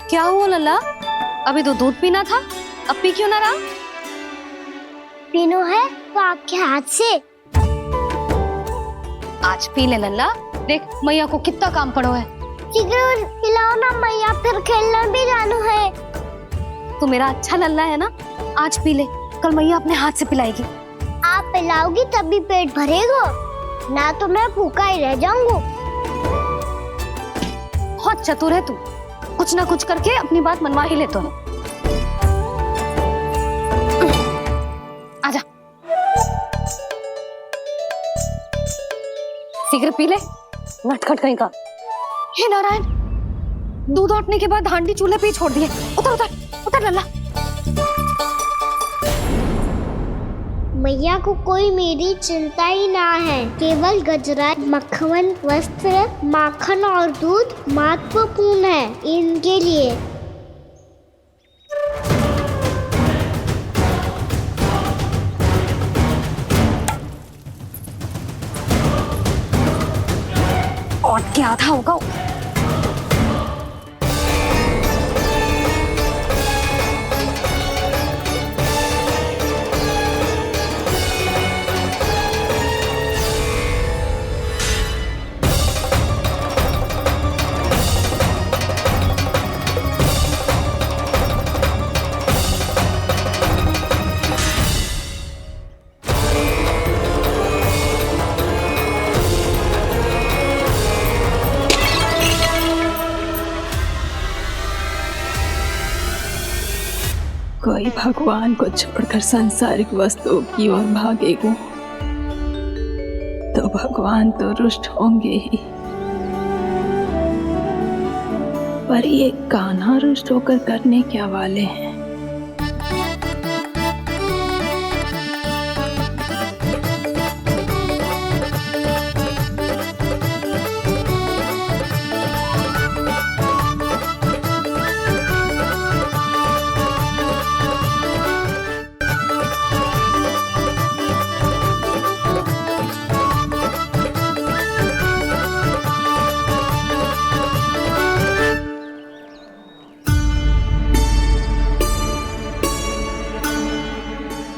S16: क्या हुआ लल्ला? अभी तो दूध पीना था, अब पी क्यों ना रहा?
S5: पीनो है तो आपके हाथ से।
S16: आज पी ले लल्ला, देख मैया को कितना काम पड़ो है।
S5: शीघ्र पिलाओ ना मैया, फिर खेलना भी जानो है।
S16: तू मेरा अच्छा लल्ला है ना, आज पी ले, कल मैया अपने हाथ से पिलाएगी।
S5: आप पिलाओगी तभी पेट भरेगा, ना तो मैं भूखा ही रह जाऊंगा।
S16: बहुत चतुर है तू, कुछ ना कुछ करके अपनी बात मनवा ही लेता है। आजा, शीघ्र पी ले, नटखट कहीं का। हे नारायण, दूध औटने के बाद हांडी चूल्हे पे ही छोड़ दिए। उतर उतर उतर लल्ला।
S5: मैया को कोई मेरी चिंता ही ना है, केवल गजरा, मक्खन, वस्त्र, माखन और दूध महत्वपूर्ण है इनके लिए।
S16: और क्या था होगा?
S18: कोई भगवान को छोड़कर सांसारिक वस्तुओं की ओर भागेगा तो भगवान तो रुष्ट होंगे ही, पर ये कान्हा रुष्ट होकर करने क्या वाले हैं?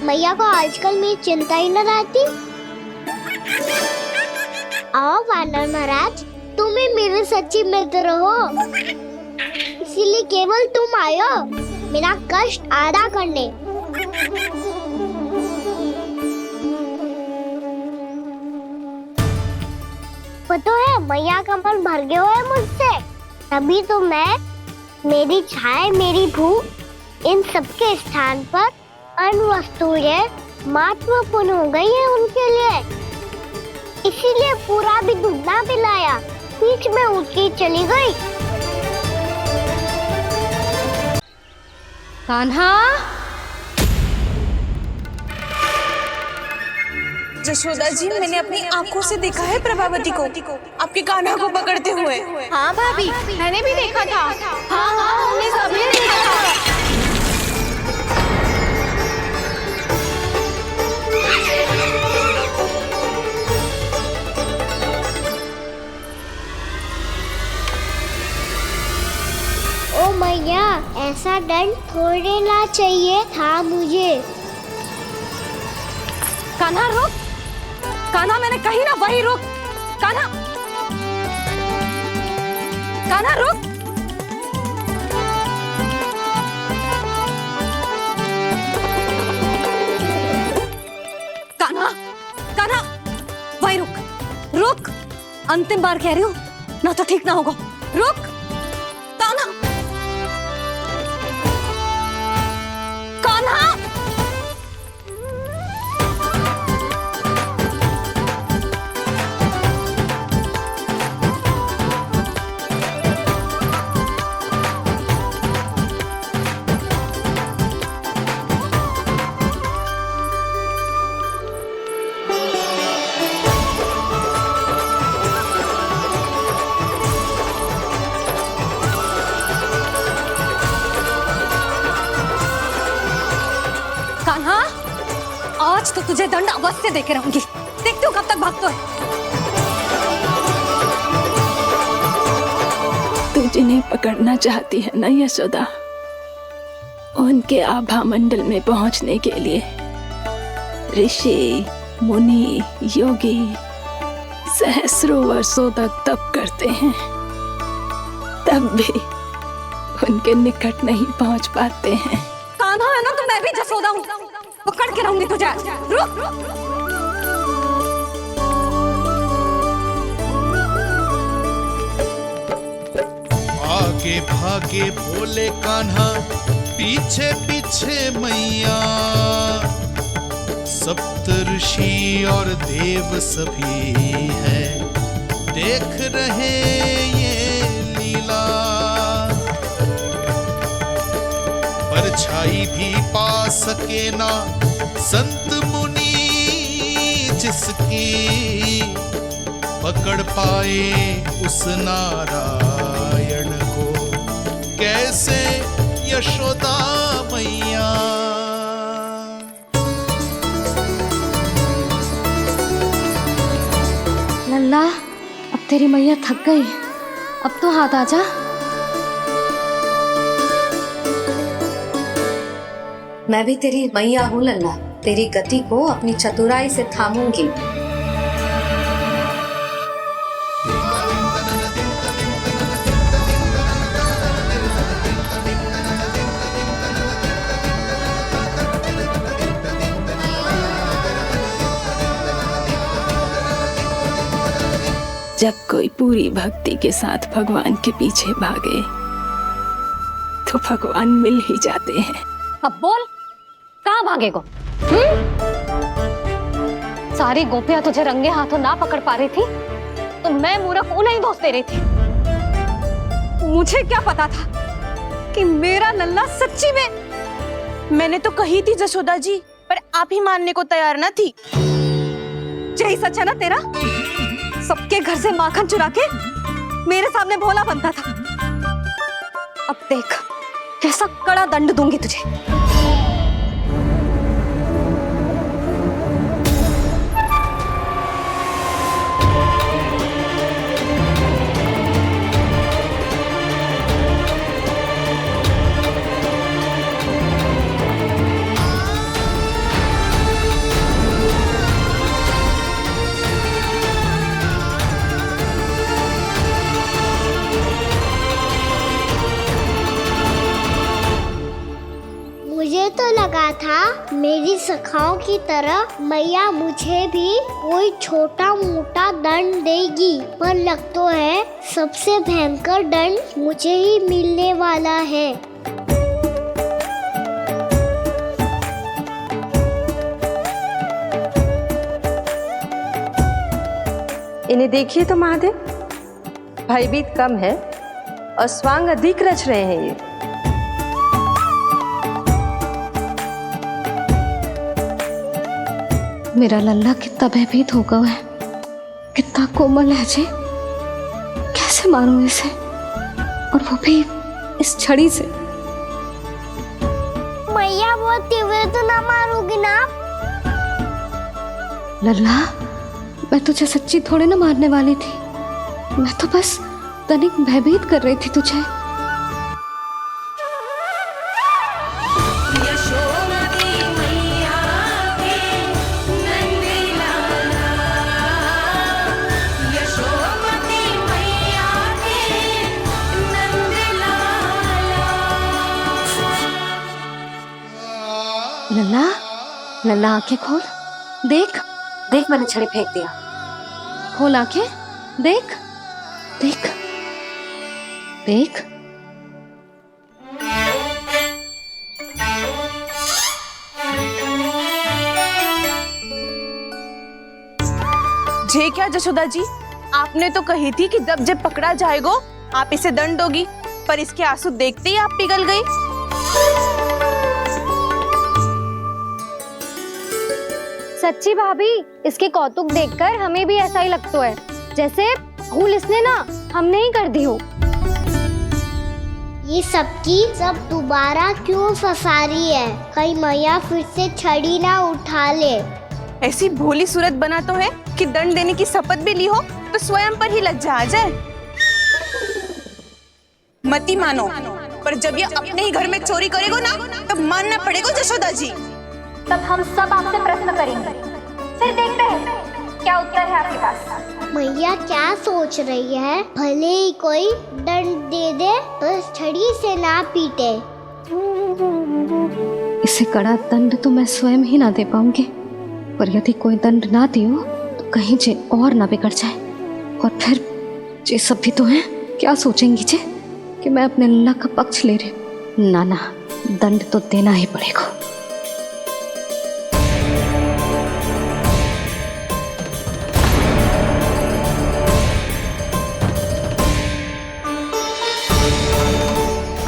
S5: मैया को आजकल मेरी चिंता ही न रहती। आओ वानर महाराज, तुम ही मेरे सच्ची मित्र हो, इसीलिए केवल तुम आयो मेरा कष्ट आधा करने। पता है मैया का मन भर गया है मुझसे, तभी तो मैं, मेरी छाया, मेरी भूख, इन सबके स्थान पर अन्य वस्तुएं महत्वपूर्ण हो गई है उनके लिए, इसीलिए पूरा भी दूध ना पिलाया, बीच में उठ के चली गई।
S16: कान्हा,
S7: जशोदा जी, मैंने अपनी आंखों से देखा है प्रभावती को आपके कान्हा को पकड़ते हुए। हाँ भाभी, मैंने भी देखा था। हाँ हाँ, हमने सभी देखा था।
S5: ओ मैया, ऐसा दंड थोड़े ना चाहिए था मुझे।
S16: कान्हा रुक, कान्हा मैंने कही ना वही रुक। कान्हा, कान्हा रुक। कान्हा, कान्हा वही रुक, रुक। अंतिम बार कह रही हूँ, ना तो ठीक ना होगा। रुक कान्हा, कान्हा। कान्हा, आज तो तुझे दंड अवश्य देके रहूंगी। देखती हूँ कब तक भागता है।
S18: तू जिन्हें पकड़ना चाहती है ना यशोदा, उनके आभा मंडल में पहुंचने के लिए ऋषि, मुनि, योगी सहस्रों वर्षों तक तप करते हैं, तब भी उनके निकट नहीं पहुंच पाते हैं।
S16: कान्हा है ना, तो मैं भी जसोदा हूँ, पकड़ के रहूंगी तुझे। रुक।
S20: आगे भागे भोले कान्हा, पीछे पीछे मैया, सप्त ऋषि और देव सभी हैं, देख रहे ये लीला। परछाई भी पा सके ना संत मुनि जिसकी, पकड़ पाए उस नारायण को कैसे यशोदा मैया।
S16: लल्ला, अब तेरी मैया थक गई, अब तो हाथ आजा। मैं भी तेरी मैया हूँ लल्ला, तेरी गति को अपनी चतुराई से थामूंगी।
S18: जब कोई पूरी भक्ति के साथ भगवान के पीछे भागे तो भगवान मिल ही जाते हैं।
S16: अब बोल, कहाँ भागेगो? सारी गोपियां तुझे रंगे हाथों ना पकड़ पा रही थी तो मैं मूर्ख उन्हें ही दोष दे रही थी। मुझे क्या पता था कि मेरा लल्ला सच्ची में।
S7: मैंने तो कही थी जसोदा जी, पर आप ही मानने को तैयार न थी।
S16: यही सच है ना तेरा? सबके घर से माखन चुरा के मेरे सामने भोला बनता था। अब देख कैसा कड़ा दंड दूंगी तुझे।
S5: मुझे तो लगा था मेरी सखाओं की तरह मैया मुझे भी कोई छोटा मोटा दंड देगी, पर लग तो है सबसे भयंकर दंड मुझे ही मिलने वाला है।
S3: इन्हें देखिए तो महादेव, भयभीत कम है और स्वांग अधिक रच रहे हैं ये।
S16: मेरा लल्ला कितना भयभीत होगा है, कितना कोमल है जी। कैसे मारूं इसे, और वो भी इस छड़ी से।
S5: मैया बहुत तीव्र तो ना मारोगी ना?
S16: लल्ला, मैं तुझे सच्ची थोड़े ना मारने वाली थी, मैं तो बस तनिक भयभीत कर रही थी तुझे। लल्ला, लल्ला आंखें खोल, देख देख मैंने छड़ी फेंक दिया। खोल आंखें, देख देख देख।
S7: जे क्या जशोदा जी, आपने तो कही थी कि जब पकड़ा जाएगा आप इसे दंड दोगी, पर इसके आंसू देखते ही आप पिघल गई।
S4: सच्ची भाभी, इसके कौतुक देखकर हमें भी ऐसा ही लगता है जैसे भूल इसने ना हमने ही कर दी हो।
S5: ये सबकी सब दोबारा क्यों फंसा रही है? कहीं मैया फिर से छड़ी ना उठा ले।
S7: ऐसी भोली सूरत बना तो है कि दंड देने की शपथ भी ली हो तो स्वयं पर ही लज्जा आ जाए। मती मानो, पर जब ये अपने ही घर में चोरी करेगो ना तब मानना पड़ेगा जशोदा जी।
S4: तब हम सब आपसे प्रश्न करेंगे, फिर देखते हैं क्या उत्तर है आपके पास।
S5: मैया क्या सोच रही है? भले ही कोई दंड दे दे, बस छड़ी से ना पीटे।
S16: इसे कड़ा दंड तो मैं स्वयं ही ना दे पाऊंगी, पर यदि कोई दंड ना दियो तो कहीं जे और ना बिगड़ जाए, और फिर जे सब भी तो हैं, क्या सोचेंगी जे कि मैं अपने अल्लाह का पक्ष ले रही। ना ना, दंड तो देना ही पड़ेगा।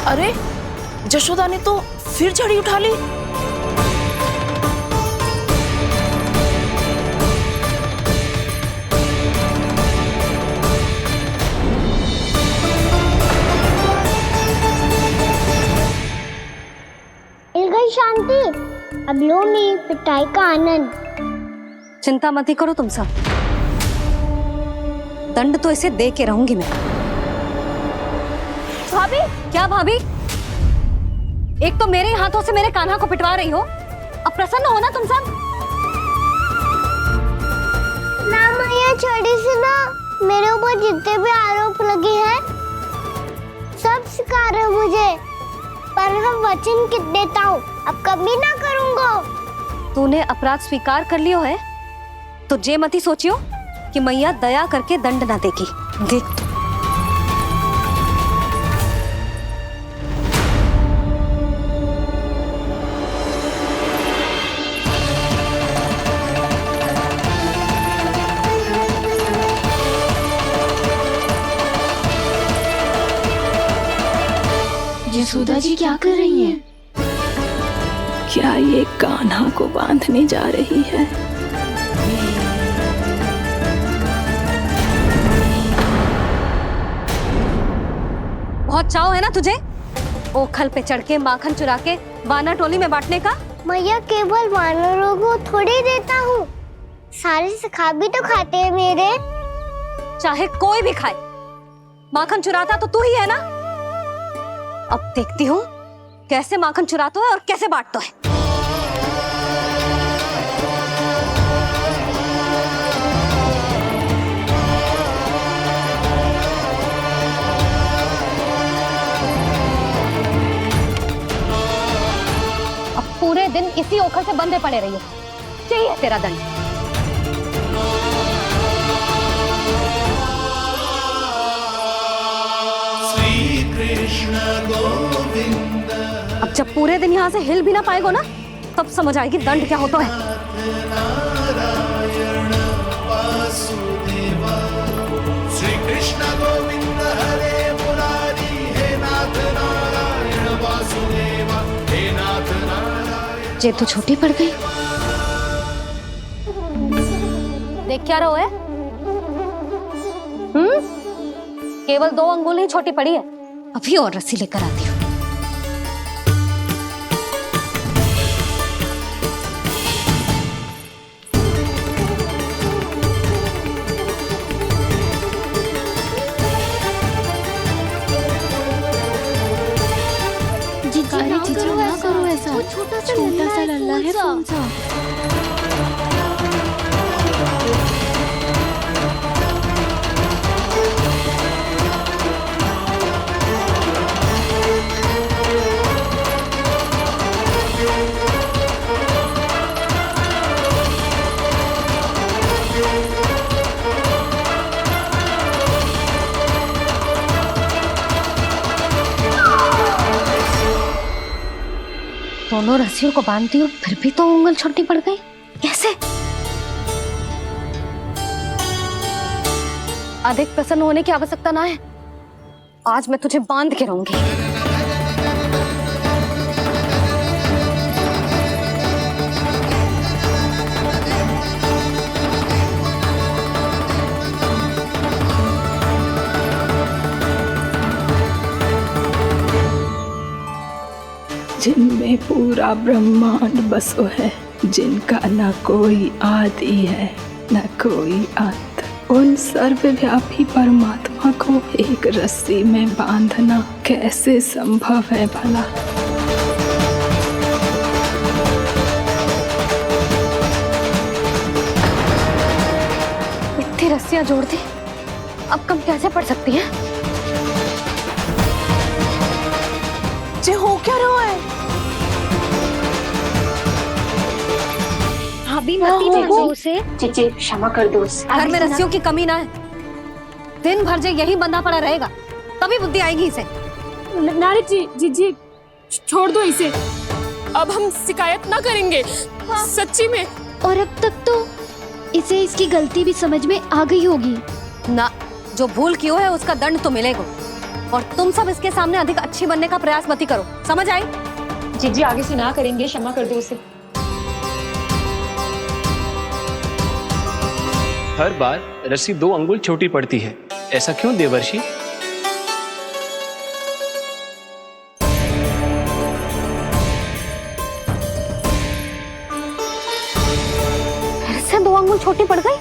S11: अरे जशोदा ने तो फिर छड़ी उठा ली।
S5: मिल गई शांति। अब लो मेरी पिटाई का आनंद।
S16: चिंता मत ही करो तुम सब, दंड तो इसे दे के रहूंगी मैं। भाभी, क्या भाभी? एक तो मेरे हाथों से मेरे कान्हा को पिटवा रही हो, अब प्रसन्न हो ना तुम सब?
S5: ना मैया, छड़ी से ना मेरे ऊपर जितने भी आरोप लगे हैं सब स्वीकार है मुझे, पर हम वचन कित देता हूँ, अब कभी ना करूँगा।
S16: तूने अपराध स्वीकार कर लियो है तो जे मत ही सोचियो कि मैया दया करके दंड ना देगी। देख
S18: यशोदा जी क्या कर रही हैं? क्या ये कान्हा को बांधने जा रही है?
S16: बहुत चाव है ना तुझे ओखल पे चढ़ के माखन चुरा के वानर टोली में बांटने का?
S5: मैया, केवल वानरों को थोड़ी देता हूँ, सारे सखा भी तो खाते हैं मेरे।
S16: चाहे कोई भी खाए, माखन चुराता तो तू ही है ना। अब देखती हूँ कैसे माखन चुराता है और कैसे बांटता है। अब पूरे दिन इसी ओखल से बंधे पड़े रहिए, चाहिए तेरा दंड। अब जब पूरे दिन यहाँ से हिल भी ना पाएगो ना, तब समझ आएगी दंड क्या होता है।
S20: श्री कृष्ण गोविंद हरे मुरारी, हे नाथ नारायण वासुदेव, हे नाथ नारायण।
S16: जे तो छोटी पड़ गई। देख क्या रहो है? केवल 2 अंगुल ही छोटी पड़ी है, अभी और रस्सी लेकर आती हूँ।
S21: जीजू ना करो ऐसा, छोटा सा लल्ला है कौन सा?
S16: दोनों रस्सियों को बांधती हूँ, फिर भी तो उंगल छोटी पड़ गई। कैसे? अधिक प्रसन्न होने की आवश्यकता ना है, आज मैं तुझे बांध के रहूंगी।
S18: जिसमें पूरा ब्रह्मांड बसो है, जिनका न कोई आदि है न कोई अंत, उन सर्वव्यापी परमात्मा को एक रस्सी में बांधना कैसे संभव है भला?
S16: इतनी रस्सियां जोड़ दी, अब कम कैसे पड़ सकती हैं?
S7: जे हो क्या रहा है?
S4: भाभी मती भेजो उसे।
S16: जी क्षमा कर दो उसे। घर में रस्सियों की कमी ना है, दिन भर जे यही बंधा पड़ा रहेगा तभी बुद्धि आएगी इसे।
S9: नारी जी छोड़ दो इसे, अब हम शिकायत ना करेंगे। सच्ची में।
S4: और अब तक तो इसे इसकी गलती भी समझ में आ गई होगी
S16: ना। जो भूल किया है उसका दंड तो मिलेगा, और तुम सब इसके सामने अधिक अच्छी बनने का प्रयास मत करो, समझ आई?
S9: जी आगे से ना करेंगे, क्षमा कर दो उसे।
S8: हर बार रस्सी 2 अंगुल छोटी पड़ती है, ऐसा क्यों देवर्षि?
S16: फिर से 2 अंगुल छोटी पड़ गई?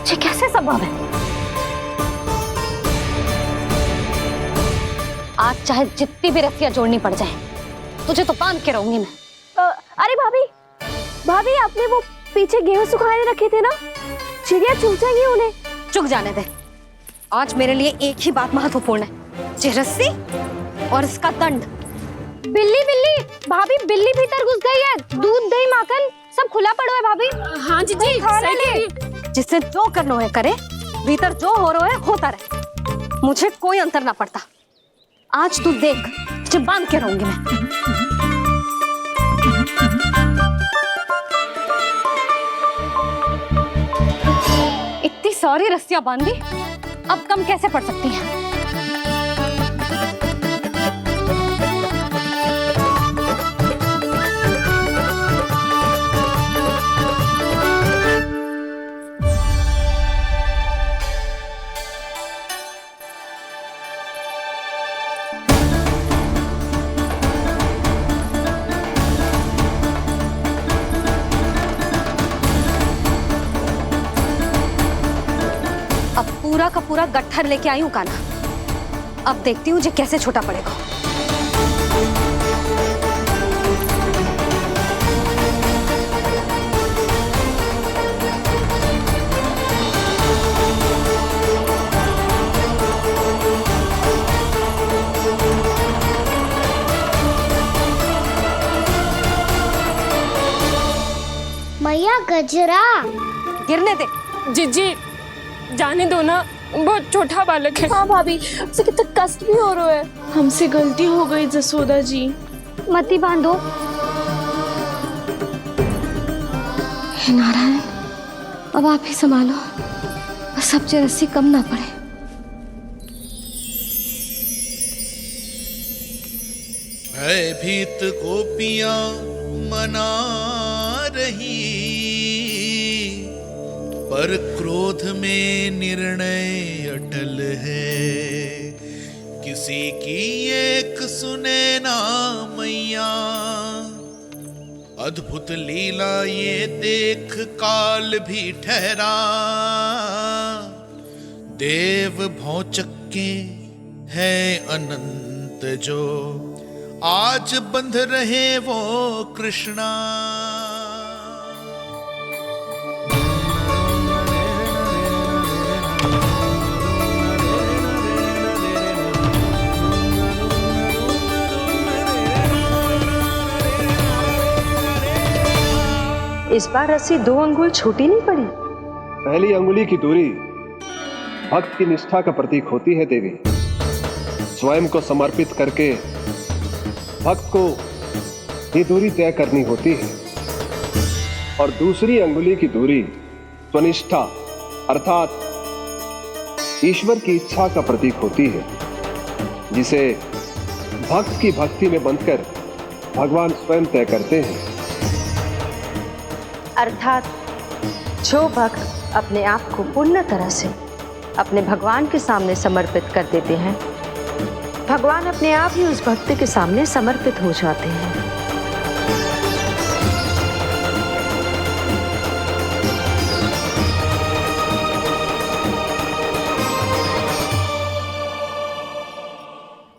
S16: ये कैसे संभव है? आज चाहे जितनी भी रस्सियां जोड़नी पड़ जाए, तुझे तो बांध के रहूंगी मैं।
S7: अरे भाभी आपने वो पीछे गेहूं सुखाने रखे थे ना, चिड़िया चुग जाएंगी उन्हें।
S16: चुग जाने दे। आज मेरे लिए एक ही बात महत्वपूर्ण है, ये रस्सी और इसका दंड।
S4: बिल्ली भाभी, बिल्ली भीतर घुस गई है। दूध दही माखन सब खुला पड़ा है भाभी।
S9: हाँ जी सही।
S16: जिससे जो करना है करे, भीतर जो हो रहा है होता रहे, मुझे कोई अंतर ना पड़ता। आज तू देख, तुझे बांध के रहूंगी मैं। इतनी सारी रस्सियां बांधी, अब कम कैसे पड़ सकती हैं? पूरा का पूरा गट्ठर लेके आई हूँ कान्हा, अब देखती हूँ जे कैसे छोटा पड़ेगा।
S5: मैया गजरा
S16: गिरने दे।
S9: जी जाने दो ना, बहुत छोटा बालक है।
S7: हाँ भाभी, उसे कितना कष्ट भी हो रहा है। हमसे गलती हो गई जसोदा जी।
S4: मती बांधो।
S16: हे नारायण, अब आप ही संभालो, बस अब जे रस्सी कम ना पड़े।
S20: भयभीत गोपियां मना रही, पर क्रोध में निर्णय अटल है। किसी की एक सुने ना मैया, अद्भुत लीला ये देख काल भी ठहरा। देव भौचक्के हैं अनंत जो, आज बंध रहे वो कृष्णा।
S3: इस बार रस्सी 2 अंगुल छोटी नहीं पड़ी।
S22: पहली अंगुली की दूरी भक्त की निष्ठा का प्रतीक होती है देवी। स्वयं को समर्पित करके भक्त को ये दूरी तय करनी होती है, और दूसरी अंगुली की दूरी स्वनिष्ठा अर्थात ईश्वर की इच्छा का प्रतीक होती है, जिसे भक्त की भक्ति में बंधकर भगवान स्वयं तय करते हैं।
S3: अर्थात जो भक्त अपने आप को पूर्ण तरह से अपने भगवान के सामने समर्पित कर देते हैं,
S10: भगवान अपने आप ही उस भक्त के सामने समर्पित हो जाते हैं।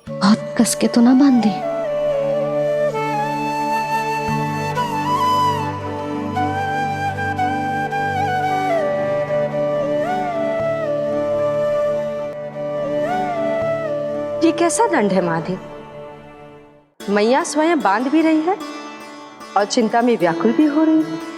S16: बहुत कस के तो ना बांधी।
S10: ये कैसा दंड है माधे? मैया स्वयं बांध भी रही है और चिंता में व्याकुल भी हो रही है।